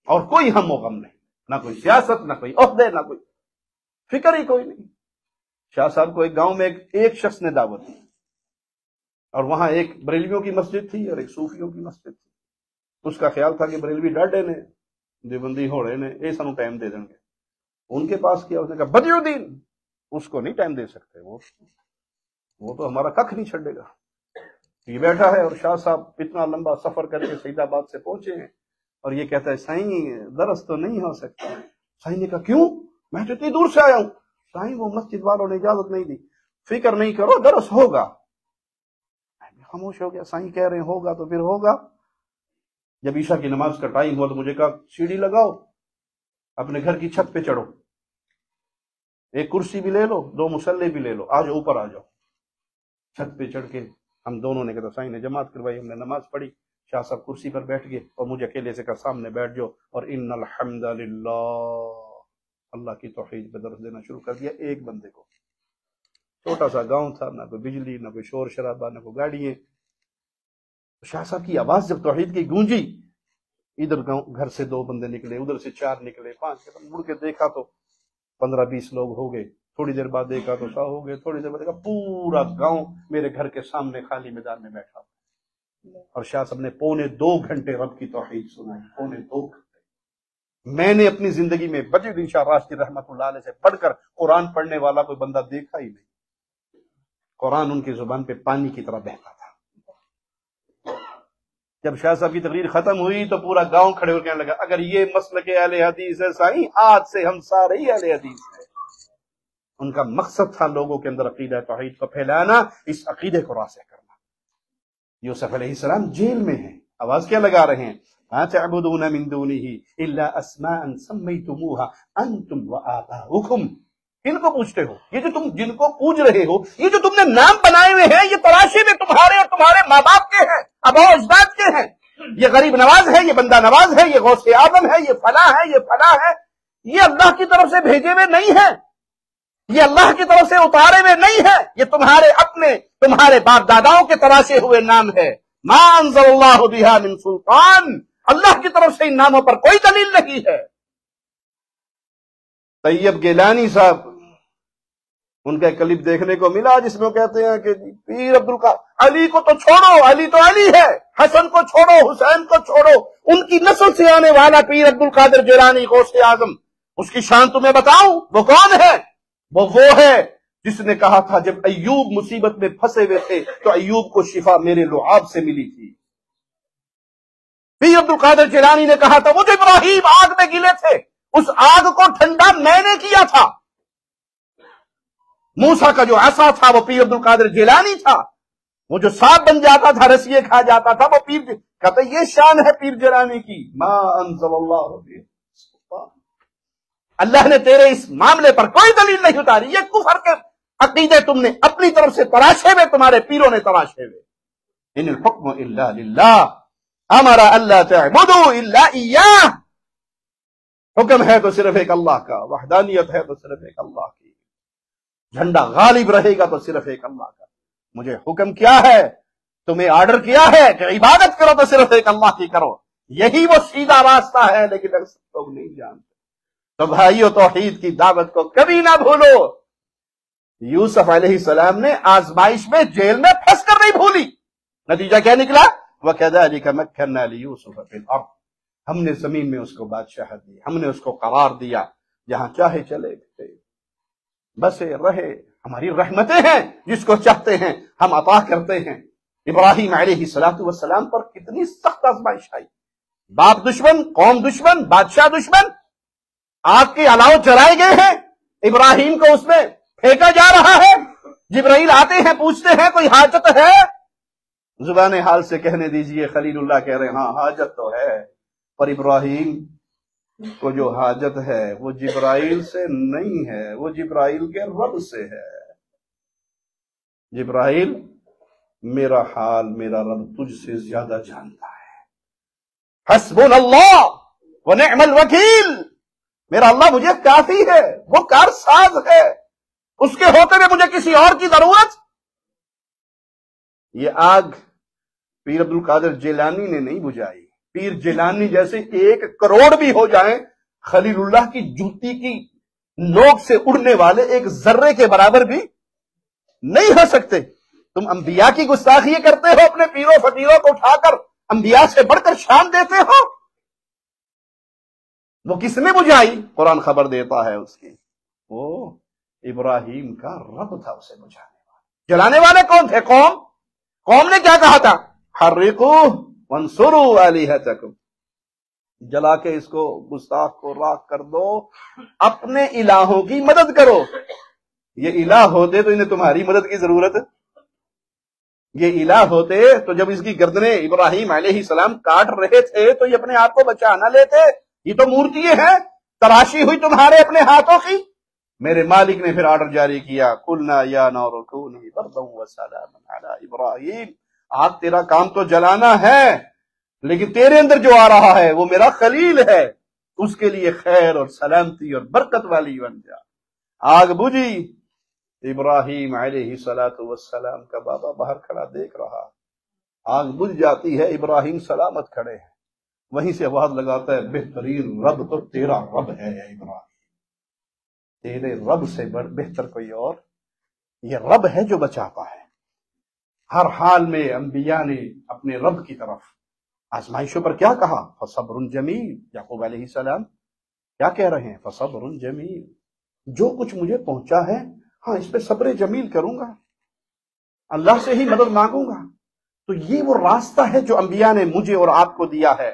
اور کوئی ہم و غم نہیں، نہ کوئی سیاست، نہ کوئی عہدے، نہ کوئی فکر ہی کوئی نہیں۔ شاہ صاحب کو ایک گاؤں میں ایک شخص نے دعوت دی، اور وہاں ایک بریلویوں کی مسجد تھی اور ایک صوفیوں کی مسجد تھی۔ اس کا خیال تھا کہ بریلوی ڈاڈے نے، دیوبندی ہوڑے نے، یہ سانو ٹائم دے دیں گے۔ ان کے پاس کیا؟ اس نے کہا بدیع الدین اس کو نہیں ٹائم دے سکتے، وہ تو ہمارا ککھ نہیں چھڑے گا۔ یہ بیٹھا ہے اور شاہ صاحب اتنا لمبا سفر کر کے سعید آباد سے پہنچے ہیں، اور یہ کہتا ہے سائیں درس تو نہیں ہو سکتا۔ سائیں نے کہا کیوں؟ میں تو اتنی دور سے آیا ہوں۔ سائیں وہ مسجد والوں نے اجازت نہیں دی۔ فکر نہیں کرو، درس ہوگا۔ خاموش ہو گیا۔ سائیں کہہ رہے ہیں ہوگا تو پھر ہوگا۔ جب عشاء کی نماز کا ٹائم ہوا تو مجھے کہا سیڑھی لگاؤ، اپنے گھر کی چھت پہ چڑھو، ایک کرسی بھی لے لو، 2 مصلے بھی لے لو، آج اوپر آ جاؤ۔ چھت پہ چڑھ کے ہم دونوں نے کہا، سائیں نے جماعت کروائی، ہم نے نماز پڑھی، شاہ صاحب کرسی پر بیٹھ گئے اور مجھے اکیلے سے کہا سامنے بیٹھ جاؤ، اور ان الحمد للہ اللہ کی توحید پہ درس دینا شروع کر دیا ایک بندے کو۔ چھوٹا سا گاؤں تھا، نہ کوئی بجلی، نہ کوئی شور شرابہ، نہ کوئی گاڑیاں۔ شاہ صاحب کی آواز جب توحید کی گونجی، ادھر گھر سے 2 بندے نکلے، ادھر سے 4 نکلے، 5، مڑ کے دیکھا تو 15-20 لوگ ہو گئے۔ تھوڑی دیر بعد دیکھا تو 100 ہو گئے، تھوڑی دیر بعد دیکھا پورا گاؤں میرے گھر کے سامنے خالی میدان میں بیٹھا، اور شاہ صاحب نے 2.25 گھنٹے رب کی توحید سنائی۔ 2.25 گھنٹے۔ میں نے اپنی زندگی میں بدیع الدین شاہ راشدی رحمت اللہ علیہ سے پڑھ کر قرآن پڑھنے والا کوئی بندہ دیکھا ہی نہیں۔ قرآن ان کی زبان پہ پانی کی طرح بہتا تھا۔ جب شاہ صاحب کی تقریر ختم ہوئی تو پورا گاؤں کھڑے ہو کے کہنے لگا اگر یہ مسلک اہل حدیث ہے سائیں، آج سے ہم سارے ہی اہل حدیث ہیں۔ ان کا مقصد تھا لوگوں کے اندر عقیدہ توحید کو پھیلانا، اس عقیدے کو راسخ کرنا۔ یوسف علیہ السلام جیل میں ہیں، آواز کیا لگا رہے ہیں؟ ما تعبدون من دونه الا اسماء سميتموها انتم وآباؤكم۔ کن کو پوچھتے ہو؟ یہ جو تم جن کو پوج رہے ہو، یہ جو تم نے نام بنائے ہوئے ہیں، یہ تراشے میں تمہارے اور تمہارے ماں باپ کے ہیں، آباء و اجداد کے ہیں۔ یہ غریب نواز ہے، یہ بندہ نواز ہے، یہ غوث اعظم ہے، یہ فلاں ہے، یہ فلاں ہے۔ یہ اللہ کی طرف سے بھیجے ہوئے نہیں ہیں، یہ اللہ کی طرف سے اتارے ہوئے نہیں ہیں، یہ تمہارے اپنے، تمہارے باپ داداؤں کے تراشے ہوئے نام ہے۔ ما انزل اللہ بہا من سلطان، اللہ کی طرف سے ان ناموں پر کوئی دلیل نہیں ہے۔ طیب گیلانی صاحب ان کا ایک کلپ دیکھنے کو ملا جس میں کہتے ہیں کہ پیر عبد القادر، علی کو تو چھوڑو، علی تو علی ہے، حسن کو چھوڑو، حسین کو چھوڑو، ان کی نسل سے آنے والا پیر عبد القادر جیلانی غوث اعظم، اس کی شان تمہیں بتاؤں وہ کون ہے؟ وہ ہے جس نے کہا تھا جب ایوب مصیبت میں پھنسے ہوئے تھے تو ایوب کو شفا میرے لعاب سے ملی تھی۔ پیر عبد القادر جیلانی نے کہا تھا وہ جو ابراہیم آگ میں گلے تھے اس آگ کو ٹھنڈا میں نے کیا تھا۔ موسیٰ کا جو عصا تھا وہ پیر عبد القادر جیلانی تھا، وہ جو سانپ بن جاتا تھا، رسیے کھا جاتا تھا، وہ پیر کہتا یہ شان ہے پیر جیلانی کی۔ ما انزل اللہ بہ، اللہ نے تیرے اس معاملے پر کوئی دلیل نہیں اتاری، یہ کفر کے عقیدے تم نے اپنی طرف سے تراشے ہوئے، تمہارے پیروں نے تراشے ہوئے۔ ان الحکم الا للہ امر اللہ تعبدوا الا ایاہ، حکم ہے تو صرف ایک اللہ کا، وحدانیت ہے تو صرف ایک اللہ کی، جھنڈا غالب رہے گا تو صرف ایک اللہ کا۔ مجھے حکم کیا ہے، تمہیں آرڈر کیا ہے کہ عبادت کرو تو صرف ایک اللہ کی کرو، یہی وہ سیدھا راستہ ہے، لیکن اکثر لوگ نہیں جانتے۔ تو بھائیو توحید کی دعوت کو کبھی نہ بھولو۔ یوسف علیہ السلام نے آزمائش میں جیل میں پھنس کر نہیں بھولی، نتیجہ کیا نکلا؟ وَكَذَلِكَ مَكَّنَّا لِيُوسُفَ فِي الْأَرْضِ، ہم نے زمین میں اس کو بادشاہت دی، ہم نے اس کو قرار دیا، جہاں چاہے چلے گئے، بسے رہے، ہماری رحمتیں ہیں، جس کو چاہتے ہیں ہم عطا کرتے ہیں۔ ابراہیم علیہ السلام پر کتنی سخت آزمائش آئی، باپ دشمن، قوم دشمن، بادشاہ دشمن، آگ کے علاوہ جلائے گئے ہیں، ابراہیم کو اس میں پھینکا جا رہا ہے، جبرائیل آتے ہیں پوچھتے ہیں کوئی حاجت ہے؟ زبان حال سے کہنے دیجئے خلیل اللہ کہہ رہے ہیں ہاں حاجت تو ہے، پر ابراہیم کو جو حاجت ہے وہ جبرائیل سے نہیں ہے، وہ جبرائیل کے رب سے ہے۔ جبرائیل، میرا حال میرا رب تجھ سے زیادہ جانتا ہے، حسبنا اللہ ونعم الوکیل، میرا اللہ مجھے کافی ہے، وہ کارساز ہے، اس کے ہوتے ہوئے مجھے کسی اور کی ضرورت۔ یہ آگ پیر عبد القادر جیلانی نے نہیں بجھائی، پیر جیلانی جیسے 1 کروڑ بھی ہو جائیں، خلیل اللہ کی جوتی کی نوک سے اڑنے والے ایک ذرے کے برابر بھی نہیں ہو سکتے۔ تم انبیاء کی گستاخی کرتے ہو، اپنے پیروں فقیروں کو اٹھا کر انبیاء سے بڑھ کر شان دیتے ہو۔ وہ کس نے بجھائی؟ قرآن خبر دیتا ہے اس کی، وہ ابراہیم کا رب تھا اسے بجھانے والا۔ جلانے والے کون تھے؟ قوم نے کیا کہا تھا؟ حرقوہ وانصروا آلہتکم، جلا کے اس کو گستاخ کو راکھ کر دو، اپنے الہوں کی مدد کرو۔ یہ الہ ہوتے تو انہیں تمہاری مدد کی ضرورت ہے؟ یہ الہ ہوتے تو جب اس کی گردنیں ابراہیم علیہ السلام کاٹ رہے تھے تو یہ اپنے آپ کو بچا نہ لیتے؟ یہ تو مورتیے ہیں تراشی ہوئی تمہارے اپنے ہاتھوں کی۔ میرے مالک نے پھر آرڈر جاری کیا، قلنا یا نار کونی بردا وسلاما علی ابراہیم، آج تیرا کام تو جلانا ہے، لیکن تیرے اندر جو آ رہا ہے وہ میرا خلیل ہے، اس کے لیے خیر اور سلامتی اور برکت والی بن جا۔ آگ بجھی، ابراہیم علیہ السلام کا بابا باہر کھڑا دیکھ رہا، آگ بجھ جاتی ہے، ابراہیم سلامت کھڑے ہیں، وہیں سے آواز لگاتا ہے بہترین رب تو تیرا رب ہے یا ابراہیم، تیرے رب سے بہتر کوئی اور، یہ رب ہے جو بچاتا ہے۔ ہر حال میں انبیاء نے اپنے رب کی طرف آزمائشوں پر کیا کہا؟ فصبر جمیل، یعقوب علیہ السلام کیا کہہ رہے ہیں؟ فصبر جمیل، جو کچھ مجھے پہنچا ہے ہاں اس پہ صبر جمیل کروں گا، اللہ سے ہی مدد مانگوں گا۔ تو یہ وہ راستہ ہے جو انبیاء نے مجھے اور آپ کو دیا ہے۔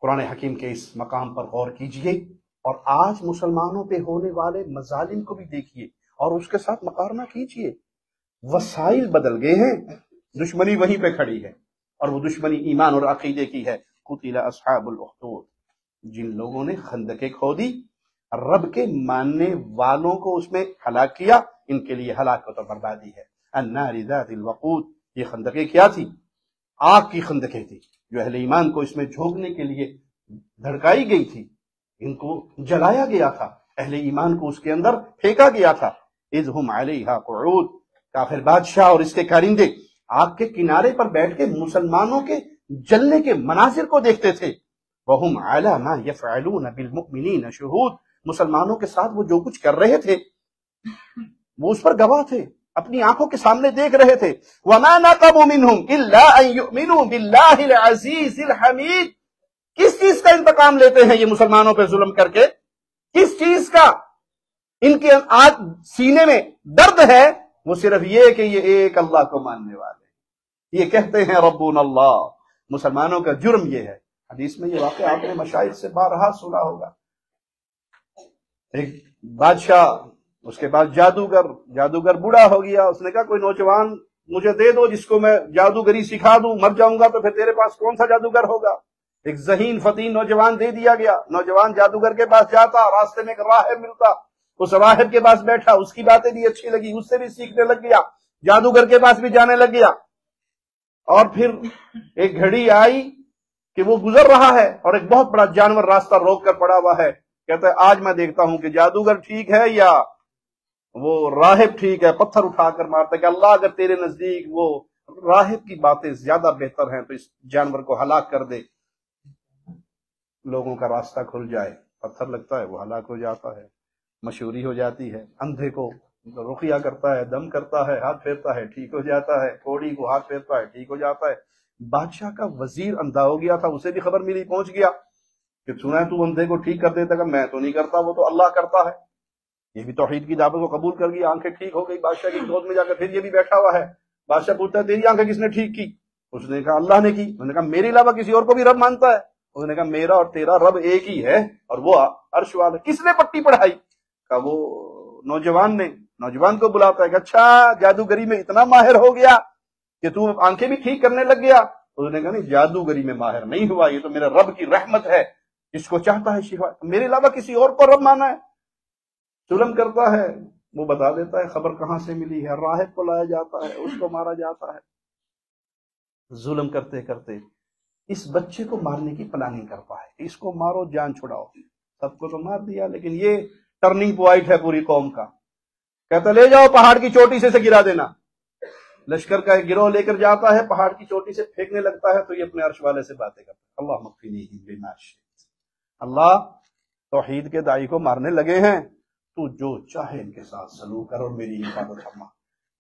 قرآن حکیم کے اس مقام پر غور کیجئے اور آج مسلمانوں پہ ہونے والے مظالم کو بھی دیکھیے اور اس کے ساتھ مقارنہ کیجئے۔ وسائل بدل گئے ہیں، دشمنی وہیں پہ کھڑی ہے، اور وہ دشمنی ایمان اور عقیدے کی ہے۔ قتل اصحاب الاخدود، جن لوگوں نے خندقیں کھودی، رب کے ماننے والوں کو اس میں ہلاک کیا، ان کے لیے ہلاکت اور بربادی ہے۔ النار ذات الوقود، یہ خندقیں کیا تھی؟ آگ کی خندقیں تھی جو اہل ایمان کو اس میں جھونکنے کے لیے دھڑکائی گئی تھی، ان کو جلایا گیا تھا، اہل ایمان کو اس کے اندر پھینکا گیا تھا۔ اذ ہم علیہا قعود، کافر بادشاہ اور اس کے کارندے آگ کے کنارے پر بیٹھ کے مسلمانوں کے جلنے کے مناظر کو دیکھتے تھے۔ وَهُمْ عَلَى مَا يَفْعَلُونَ بِالْمُؤْمِنِينَ شُهُودٌ، مسلمانوں کے ساتھ وہ جو کچھ کر رہے تھے وہ اس پر گواہ تھے، اپنی آنکھوں کے سامنے دیکھ رہے تھے. وَمَا نَقَمُوا مِنْهُمْ إِلَّا أَن يُؤْمِنُوا بِاللَّهِ الْعَزِيزِ الْحَمِيدِ. کس چیز کا انتقام لیتے ہیں یہ مسلمانوں پہ ظلم کر کے؟ کس چیز کا ان کے آج سینے میں درد ہے؟ وہ صرف یہ کہ یہ ایک اللہ کو ماننے والے، یہ کہتے ہیں ربنا اللہ. مسلمانوں کا جرم یہ ہے. حدیث میں یہ واقعہ آپ نے مشاہد سے بارہا سنا ہوگا. ایک بادشاہ، اس کے بعد جادوگر بوڑھا ہو گیا. اس نے کہا کوئی نوجوان مجھے دے دو جس کو میں جادوگری سکھا دوں، مر جاؤں گا تو پھر تیرے پاس کون سا جادوگر ہوگا. ایک ذہین فتین نوجوان دے دیا گیا. نوجوان جادوگر کے پاس جاتا، راستے میں ایک راہب ملتا، اس راہب کے پاس بیٹھا، اس کی باتیں بھی اچھی لگی، اس سے بھی سیکھنے لگ گیا، جادوگر کے پاس بھی جانے لگ گیا. اور پھر ایک گھڑی آئی کہ وہ گزر رہا ہے اور ایک بہت بڑا جانور راستہ روک کر پڑا ہوا ہے. کہتا ہے آج میں دیکھتا ہوں کہ جادوگر ٹھیک ہے یا وہ راہب ٹھیک ہے. پتھر اٹھا کر مارتا ہے کہ اللہ اگر تیرے نزدیک وہ راہب کی باتیں زیادہ بہتر ہیں تو اس جانور کو ہلاک کر دے، لوگوں کا راستہ کھل جائے. پتھر لگتا ہے، وہ ہلاک ہو جاتا ہے، مشہوری ہو جاتی ہے. اندھے کو رقیہ کرتا ہے، دم کرتا ہے، ہاتھ پھیرتا ہے، ٹھیک ہو جاتا ہے. کوڑی کو ہاتھ پھیرتا ہے، ٹھیک ہو جاتا ہے. بادشاہ کا وزیر اندھا ہو گیا تھا، اسے بھی خبر ملی، پہنچ گیا کہ سنا ہے تو اندھے کو ٹھیک کر دیتا. کہ میں تو نہیں کرتا، وہ تو اللہ کرتا ہے. یہ بھی توحید کی دعوت کو قبول کر گیا. آنکھیں ٹھیک ہو گئی. بادشاہ کی گود میں جا کر پھر یہ بھی بیٹھا ہوا ہے. بادشاہ پوچھتا ہے تیری آنکھیں کس نے ٹھیک کی؟ اس نے کہا اللہ نے کی. انہوں نے کہا میرے علاوہ کسی اور کو بھی رب مانتا ہے؟ اس نے کہا میرا اور تیرا رب ایک ہی ہے اور وہ عرش والا. کس نے پٹی پڑھائی؟ کہا وہ نوجوان نے. نوجوان کو بلاتا ہے کہ اچھا جادوگری میں اتنا ماہر ہو گیا کہ تو آنکھیں بھی ٹھیک کرنے لگ گیا. اس نے کہا نہیں، جادوگری میں ماہر نہیں ہوا، یہ تو میرے رب کی رحمت ہے، جس کو چاہتا ہے شفا. میرے علاوہ کسی اور کو رب مانا ہے؟ ظلم کرتا ہے. وہ بتا دیتا ہے خبر کہاں سے ملی ہے. راہب کو لایا جاتا ہے، اس کو مارا جاتا ہے. ظلم کرتے کرتے اس بچے کو مارنے کی پلاننگ کرتا ہے، اس کو مارو جان چھڑاؤ. سب کو تو مار دیا، لیکن یہ ٹرننگ پوائنٹ ہے پوری قوم کا. کہتا لے جاؤ پہاڑ کی چوٹی سے گرا دینا. لشکر کا ایک گروہ لے کر جاتا ہے، پہاڑ کی چوٹی سے پھینکنے لگتا ہے تو یہ اپنے عرش والے سے باتیں کرتا ہے. اللہ مغفرنی بما شئت. اللہ توحید کے داعی کو مارنے لگے ہیں، تو جو چاہے ان کے ساتھ سلوک کر اور میری حفاظت فرما.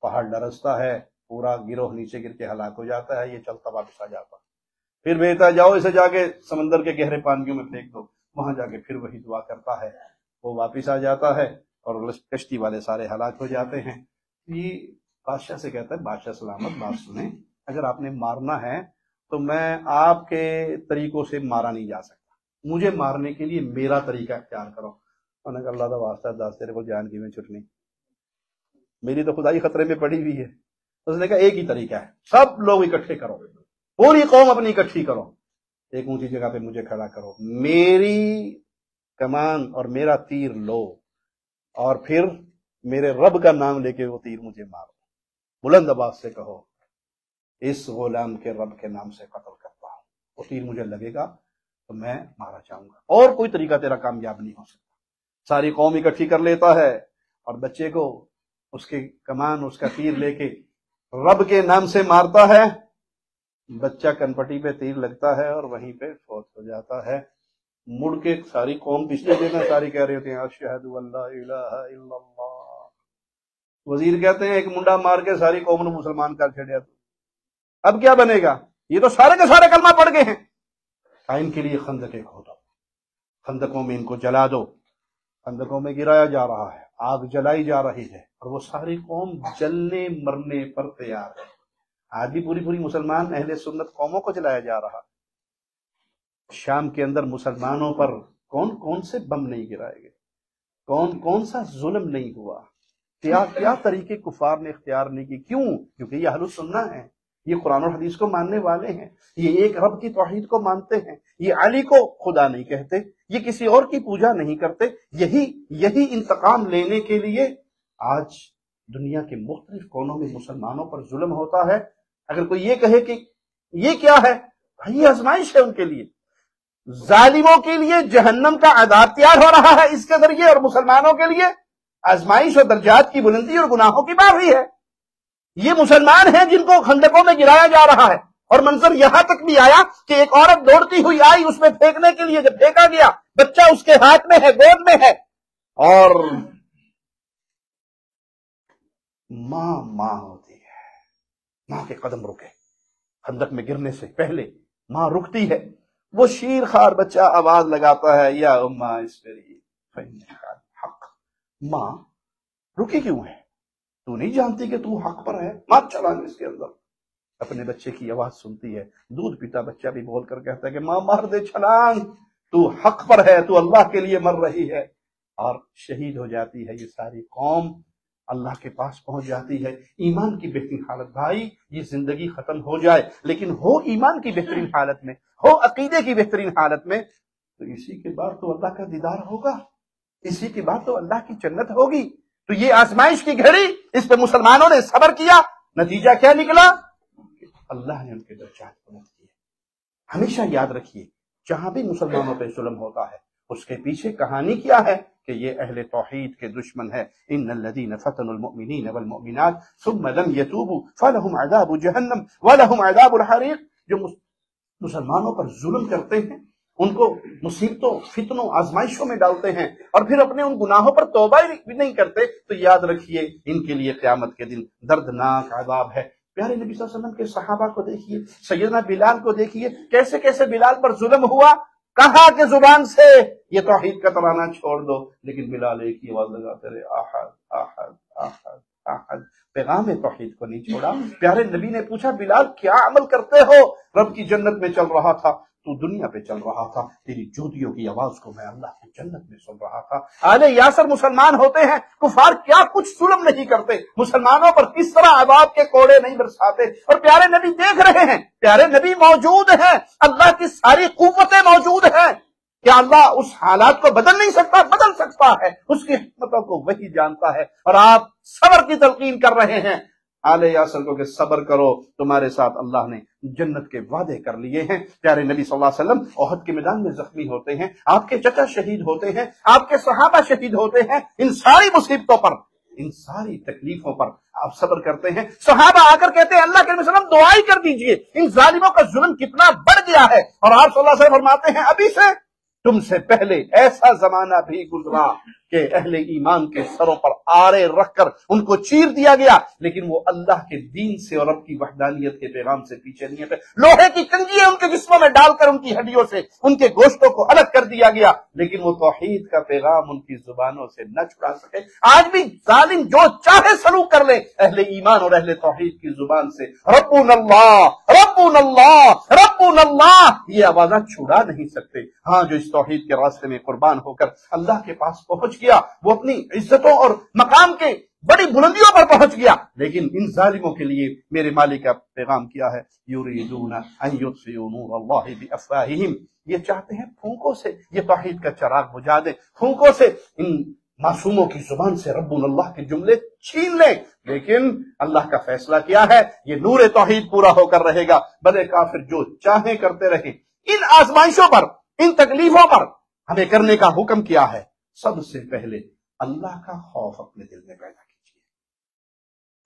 پہاڑ ڈرستا ہے، پورا گروہ نیچے گر کے ہلاک ہو جاتا ہے. یہ چلتا واپس آ جاتا ہے. پھر بھیجتا جاؤ اسے جا کے سمندر کے گہرے پانیوں میں پھینک دو. وہاں جا کے پھر وہی دعا کرتا ہے. وہ واپس آ جاتا ہے اور کشتی والے سارے ہلاک ہو جاتے ہیں. یہ بادشاہ سے کہتا ہے بادشاہ سلامت بات سنیں، اگر آپ نے مارنا ہے تو میں آپ کے طریقوں سے مارا نہیں جا سکتا، مجھے مارنے کے لیے میرا طریقہ اختیار کرو. انہوں نے کہا اللہ دا واسطہ دس تیرے کو جان کی میں چھٹنی، میری تو خدائی خطرے میں پڑی ہوئی ہے. اس نے کہا ایک ہی طریقہ ہے، سب لوگ اکٹھے کرو، پوری قوم اپنی اکٹھی کرو، ایک اونچی جگہ پہ مجھے کھڑا کرو، میری کمان اور میرا تیر لو اور پھر میرے رب کا نام لے کے وہ تیر مجھے مارو. بلند آواز سے کہو اس غلام کے رب کے نام سے قتل کرتا ہوں، وہ تیر مجھے لگے گا تو میں مارا جاؤں گا، اور کوئی طریقہ تیرا کامیاب نہیں ہو سکتا. ساری قوم اکٹھی کر لیتا ہے اور بچے کو اس کے کمان اس کا تیر لے کے رب کے نام سے مارتا ہے. بچہ کنپٹی پہ تیر لگتا ہے اور وہیں پہ فوت ہو جاتا ہے. مڑ کے ساری قوم پچھلے دن ساری کہہ رہے ہوتے ہیں اشہد ان لا الہ الا اللہ. وزیر کہتے ہیں ایک منڈا مار کے ساری قوم نے مسلمان کر چھڑیا، تو اب کیا بنے گا؟ یہ تو سارے کے سارے کلمہ پڑھ گئے ہیں. ان کے لیے خندقیں کھودو، خندقوں میں ان کو جلا دو. خندقوں میں گرایا جا رہا ہے، آگ جلائی جا رہی ہے اور وہ ساری قوم جلنے مرنے پر تیار ہے. آج بھی پوری مسلمان اہل سنت قوموں کو جلایا جا رہا. شام کے اندر مسلمانوں پر کون کون سے بم نہیں گرائے گئے، کون کون سا ظلم نہیں ہوا، کیا طریقے کفار نے اختیار نہیں کی. کیوں؟ کیونکہ یہ اہل سنہ ہیں، یہ قرآن اور حدیث کو ماننے والے ہیں، یہ ایک رب کی توحید کو مانتے ہیں، یہ علی کو خدا نہیں کہتے، یہ کسی اور کی پوجا نہیں کرتے. یہی انتقام لینے کے لیے آج دنیا کے مختلف کونوں میں مسلمانوں پر ظلم ہوتا ہے. اگر کوئی یہ کہے کہ یہ کیا ہے، یہ آزمائش ہے ان کے لیے. ظالموں کے لیے جہنم کا عذاب تیار ہو رہا ہے اس کے ذریعے، اور مسلمانوں کے لیے آزمائش اور درجات کی بلندی اور گناہوں کی معافی ہے. یہ مسلمان ہیں جن کو خندقوں میں گرایا جا رہا ہے، اور منظر یہاں تک بھی آیا کہ ایک عورت دوڑتی ہوئی آئی اس میں پھینکنے کے لیے. جب پھینکا گیا بچہ اس کے ہاتھ میں ہے، گود میں ہے، اور ماں ہوتی ہے، ماں کے قدم رکے، خندق میں گرنے سے پہلے ماں رکتی ہے، وہ شیر خوار بچہ آواز لگاتا ہے یا اماں اسبری فإنک حق، ماں رکی کیوں ہے؟ تو نہیں جانتی کہ تو حق پر ہے؟ مار چھلانگ اس کے اندر۔ اپنے بچے کی آواز سنتی ہے، دودھ پیتا بچہ بھی بول کر کہتا ہے کہ ماں مار دے چھلانگ، تو حق پر ہے، تو اللہ کے لیے مر رہی ہے، اور شہید ہو جاتی ہے۔ یہ ساری قوم اللہ کے پاس پہنچ جاتی ہے۔ ایمان کی بہترین حالت، بھائی یہ زندگی ختم ہو جائے لیکن ہو ایمان کی بہترین حالت میں، ہو عقیدے کی بہترین حالت میں، تو اسی کے بعد تو اللہ کا دیدار ہوگا، اسی کے بعد تو اللہ کی جنت ہوگی۔ تو یہ آزمائش کی گھڑی، اس پہ مسلمانوں نے صبر کیا، نتیجہ کیا نکلا؟ اللہ نے ان کے درجات بلند کیے۔ ہمیشہ یاد رکھیے، جہاں بھی مسلمانوں پہ ظلم ہوتا ہے اس کے پیچھے کہانی کیا ہے کہ یہ اہل توحید کے دشمن ہے۔ ان الذين فتنوا المؤمنين والمؤمنات ثم لم يتوبوا فلهم عذاب جہنم ولهم عذاب الحریق۔ جو مسلمانوں پر ظلم کرتے ہیں، ان کو مصیبتوں، فتنوں، آزمائشوں میں ڈالتے ہیں اور پھر اپنے ان گناہوں پر توبہ بھی نہیں کرتے، تو یاد رکھیے ان کے لیے قیامت کے دن دردناک عذاب ہے۔ پیارے نبی صلی اللہ علیہ وسلم کے صحابہ کو دیکھیے، سیدنا بلال کو دیکھیے، کیسے کیسے بلال پر ظلم ہوا، کہا کہ زبان سے یہ توحید کا ترانہ چھوڑ دو، لیکن بلال ایک ہی آواز لگاتے رہے، احد احد احد احد، پیغام توحید کو نہیں چھوڑا۔ پیارے نبی نے پوچھا بلال کیا عمل کرتے ہو؟ رب کی جنت میں چل رہا تھا، تو دنیا پہ چل رہا تھا، تیری جوتیوں کی آواز کو میں اللہ کی جنت میں سن رہا تھا۔ آل یاسر مسلمان ہوتے ہیں، کفار کیا کچھ ظلم نہیں کرتے، مسلمانوں پر کس طرح عذاب کے کوڑے نہیں برساتے، اور پیارے نبی دیکھ رہے ہیں، پیارے نبی موجود ہیں، اللہ کی ساری قوتیں موجود ہیں۔ کیا اللہ اس حالات کو بدل نہیں سکتا؟ بدل سکتا ہے، اس کی حکمتوں کو وہی جانتا ہے، اور آپ صبر کی تلقین کر رہے ہیں آل یاسر کو کہ صبر کرو، تمہارے ساتھ اللہ نے جنت کے وعدے کر لیے ہیں۔ پیارے نبی صلی اللہ علیہ وسلم احد کے میدان میں زخمی ہوتے ہیں، آپ کے چچا شہید ہوتے ہیں، آپ کے صحابہ شہید ہوتے ہیں، ان ساری مصیبتوں پر، ان ساری تکلیفوں پر آپ صبر کرتے ہیں۔ صحابہ آ کر کہتے ہیں اللہ کے نبی صلی اللہ علیہ وسلم دعائی کر دیجئے، ان ظالموں کا ظلم کتنا بڑھ گیا ہے، اور آپ صلی اللہ علیہ وسلم فرماتے ہیں ابھی سے تم سے پہلے ایسا زمانہ بھی گزرا کہ اہل ایمان کے سروں پر آرے رکھ کر ان کو چیر دیا گیا، لیکن وہ اللہ کے دین سے اور رب کی وحدانیت کے پیغام سے پیچھے نہیں ہٹے۔ لوہے کی کنگیاں ان کے جسموں میں ڈال کر ان کی ہڈیوں سے ان کے گوشتوں کو الگ کر دیا گیا، لیکن وہ توحید کا پیغام ان کی زبانوں سے نہ چھڑا سکے۔ آج بھی ظالم جو چاہے سلوک کر لے، اہل ایمان اور اہل توحید کی زبان سے ربنا اللہ ربنا اللہ ربنا اللہ یہ آوازیں چھڑا نہیں سکتے۔ ہاں، جو اس توحید کے راستے میں قربان ہو کر اللہ کے پاس پہنچ گیا، وہ اپنی عزتوں اور مقام کے بڑی بلندیوں پر پہنچ گیا، لیکن ان ظالموں کے لیے میرے مالک کا پیغام کیا ہے، یریدون ان یطفئوا نور اللہ بافواہہم، یہ چاہتے ہیں پھونکوں سے یہ توحید کا چراغ بجھا دیں، پھونکوں سے ان معصوموں کی زبان سے ربنا اللہ کے جملے چھین لیں، لیکن اللہ کا فیصلہ کیا ہے، یہ نور توحید پورا ہو کر رہے گا، بلے کافر جو چاہیں کرتے رہیں۔ ان آزمائشوں پر، ان تکلیفوں پر ہمیں کرنے کا حکم کیا ہے؟ سب سے پہلے اللہ کا خوف اپنے دل میں پیدا کیجیے،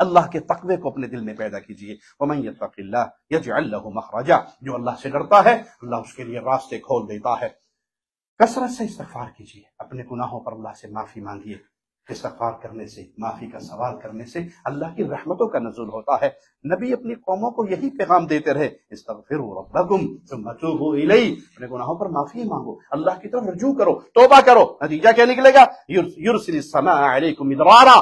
اللہ کے تقوی کو اپنے دل میں پیدا کیجیے۔ وَمَن يَتَّقِ اللَّهَ يَجْعَل لَّهُ مَخْرَجًا، جو اللہ سے ڈرتا ہے اللہ اس کے لیے راستے کھول دیتا ہے۔ کثرت سے استغفار کیجیے، اپنے گناہوں پر اللہ سے معافی مانگیے۔ استغفار کرنے سے، معافی کا سوال کرنے سے اللہ کی رحمتوں کا نزول ہوتا ہے۔ نبی اپنی قوموں کو یہی پیغام دیتے رہے، استغفروا ربکم ثم توبوا الیہ، اپنے گناہوں پر معافی مانگو، اللہ کی طرف رجوع کرو، توبہ کرو، نتیجہ کیا نکلے گا؟ یرسل السماء علیکم مدرارا،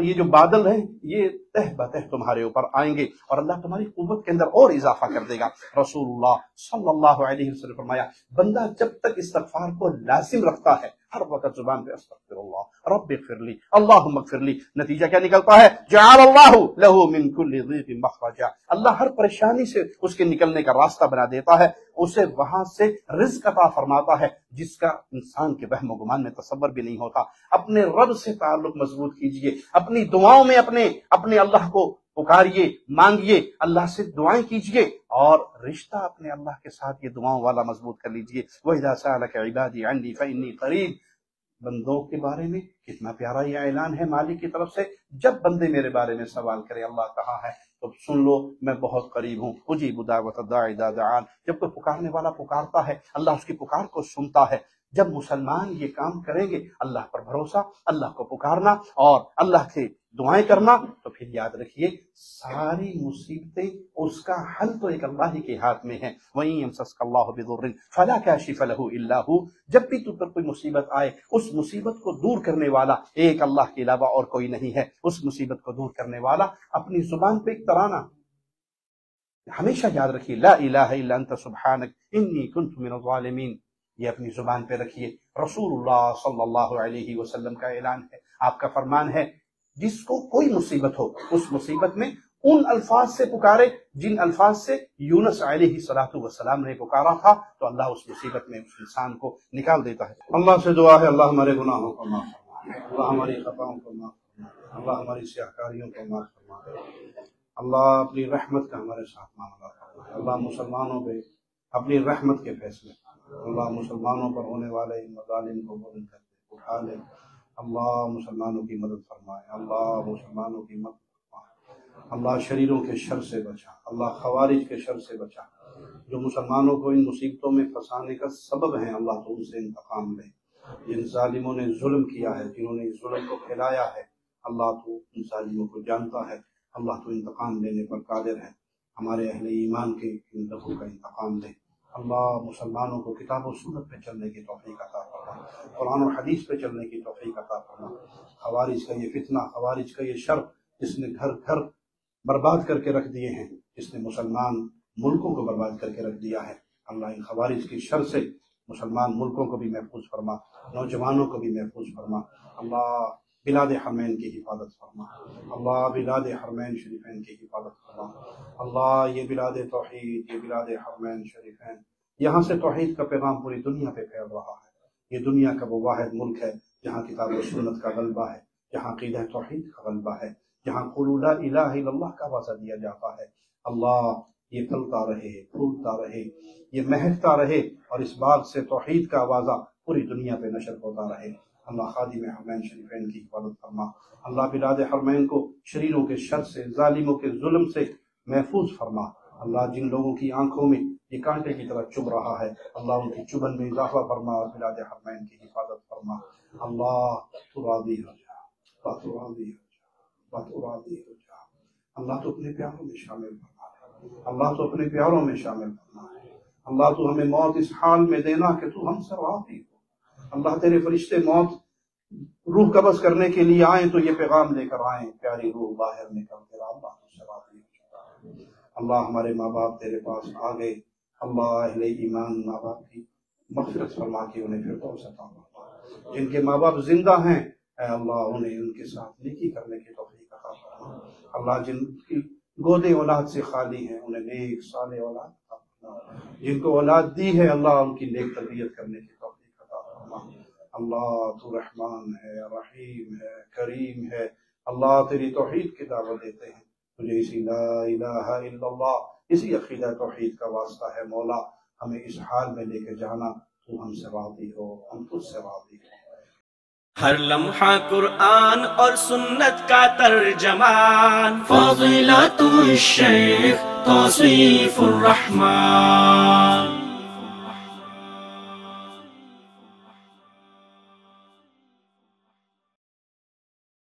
یہ جو بادل ہیں یہ تہ بتہ تمہارے اوپر آئیں گے اور اللہ تمہاری قوت کے اندر اور اضافہ کر دے گا۔ رسول اللہ صلی اللہ علیہ وسلم فرمایا، بندہ جب تک استغفار کو لازم رکھتا ہے، ہر وقت زبان پہ استغفر اللہ رب اغفر لی اللہم اغفر لی، نتیجہ کیا نکلتا ہے؟ جعل اللہ لہ من کل ضیق مخرجا، اللہ ہر پریشانی سے اس کے نکلنے کا راستہ بنا دیتا ہے، اسے وہاں سے رزق عطا فرماتا ہے جس کا انسان کے وہم و گمان میں تصور بھی نہیں ہوتا۔ اپنے رب سے تعلق مضبوط کیجئے، اپنی دعاؤں میں اپنے اللہ کو پکاریے، مانگیے، اللہ سے دعائیں کیجئے، اور رشتہ اپنے اللہ کے ساتھ یہ دعاؤں والا مضبوط کر لیجئے۔ وَإِذَا سَأَلَكَ عِبَادِي عَنِّي فَإِنِّي قَرِيبٌ، بندوں کے بارے میں کتنا پیارا یہ اعلان ہے مالک کی طرف سے، جب بندے میرے بارے میں سوال کرے اللہ کہاں ہے تو سن لو میں بہت قریب ہوں، اجیب دعوت الداعی اذا دعان، جب کوئی پکارنے والا پکارتا ہے اللہ اس کی پکار کو سنتا ہے۔ جب مسلمان یہ کام کریں گے، اللہ پر بھروسہ، اللہ کو پکارنا اور اللہ سے دعائیں کرنا، تو پھر یاد رکھیے ساری مصیبتیں، اس کا حل تو ایک اللہ ہی کے ہاتھ میں ہے۔ وَإِن يَمْسَسْكَ اللَّهُ بِضُرٍّ فَلَا كَاشِفَ لَهُ إِلَّا هُوَ، جب بھی تم پر کوئی مصیبت آئے، اس مصیبت کو دور کرنے والا ایک اللہ کے علاوہ اور کوئی نہیں ہے۔ اس مصیبت کو دور کرنے والا اپنی زبان پہ ایک ترانہ ہمیشہ یاد رکھیے، لا الہ الا انت سبحانک انی کنت من الظالمین، یہ اپنی زبان پہ رکھیے۔ رسول اللہ صلی اللہ علیہ وسلم کا اعلان ہے، آپ کا فرمان ہے، جس کو کوئی مصیبت ہو اس مصیبت میں ان الفاظ سے پکارے جن الفاظ سے یونس علیہ السلام نے پکارا تھا، تو اللہ اس مصیبت میں اس انسان کو نکال دیتا ہے۔ اللہ سے دعا ہے، اللہ ہمارے گناہوں کو معاف فرمائے، اللہ ہماری خطاؤں کو معاف فرمائے، اللہ ہماری سیاہکاریوں کو معاف فرمائے، اللہ اپنی رحمت کا ہمارے ساتھ معاملہ فرمائے، اللہ مسلمانوں پہ اپنی رحمت کے فیصلے، اللہ مسلمانوں پر ہونے والے مظالم کو بلند کر کے اٹھا لے، اللہ مسلمانوں کی مدد فرمائے، اللہ مسلمانوں کی مدد فرمائے، اللہ شریروں کے شر سے بچا، اللہ خوارج کے شر سے بچا، جو مسلمانوں کو ان مصیبتوں میں پھنسانے کا سبب ہیں، اللہ تو ان سے انتقام لے، جن ظالموں نے ظلم کیا ہے، جنہوں نے اس ظلم کو پھیلایا ہے، اللہ تو ان ظالموں کو جانتا ہے، اللہ تو انتقام لینے پر قادر ہے، ہمارے اہل ایمان کے ان دفعوں کا انتقام لے، اللہ مسلمانوں کو کتاب و سنت پہ چلنے کی توفیق عطا فرما، قرآن و حدیث پہ چلنے کی توفیق عطا فرما، خوارج کا یہ فتنہ، خوارج کا یہ شر جس نے گھر گھر برباد کر کے رکھ دیے ہیں، جس نے مسلمان ملکوں کو برباد کر کے رکھ دیا ہے، اللہ ان خوارج کی شر سے مسلمان ملکوں کو بھی محفوظ فرما، نوجوانوں کو بھی محفوظ فرما، اللہ بلاد حرمین کی حفاظت فرما، اللہ بلاد حرمین شریفین کی حفاظت فرما، اللہ یہ بلاد توحید، یہ بلاد حرمین شریفین، یہاں سے توحید کا پیغام پوری دنیا پہ پھیل رہا ہے، یہ دنیا کا وہ واحد ملک ہے جہاں کتاب و سنت کا غلبہ ہے، جہاں عقیدہ توحید کا غلبہ ہے، جہاں قولوا لا الہ الا اللہ کا وعظہ دیا جاتا ہے، اللہ یہ پھلتا رہے، پھولتا رہے، یہ مہکتا رہے، اور اس باغ سے توحید کا آوازہ پوری دنیا پہ نشر ہوتا رہے، اللہ خادم حرمین شریفین کی حفاظت فرما، اللہ بلاد حرمین کو شریروں کے شر سے، ظالموں کے ظلم سے محفوظ فرما، اللہ جن لوگوں کی آنکھوں میں یہ کانٹے کی طرح چبھ رہا ہے، اللہ ان کی چبھن میں اضافہ فرما، اور بلاد حرمین کی حفاظت فرما، اللہ تو راضی ہو جا، اللہ تو راضی ہو جا، اللہ تو راضی ہو جا، اللہ تو اپنے پیاروں میں شامل فرما، اللہ تو اپنے پیاروں میں شامل فرما، اللہ تو ہمیں موت اس حال میں دینا کہ تو ہم سے راضی ہو، اللہ تیرے فرشتے موت روح قبض کرنے کے لیے آئیں تو یہ پیغام لے کر آئیں، پیاری روح باہر نکل کر اللہ سے راضی ہو جا، اللہ ہمارے ماں باپ تیرے پاس آ گئے، اللہ اہل ایمان ماں باپ کی مغفرت فرما کے انہیں فردوس عطا فرما، جن کے ماں باپ زندہ ہیں اے اللہ انہیں ان کے ساتھ نیکی کرنے کی توفیق عطا فرما، اللہ جن کی گودیں اولاد سے خالی ہیں انہیں نیک صالح اولاد عطا فرما، جن کو اولاد دی ہے اللہ ان کی نیک تربیت کرنے کی توفیق عطا فرما، اللہ تو رحمان ہے، رحیم ہے، کریم ہے، اللہ تیری توحید کی دعوت دیتے ہیں، تجھے اسی لا الہ الا اللہ، اسی عقیدہ توحید کا واسطہ ہے مولا، ہمیں اس حال میں لے کے جانا، تو ہم سے راضی ہو، ہم تجھ سے راضی ہو۔ ہر لمحہ قرآن اور سنت کا ترجمان، فضیلت الشیخ توصیف الرحمان۔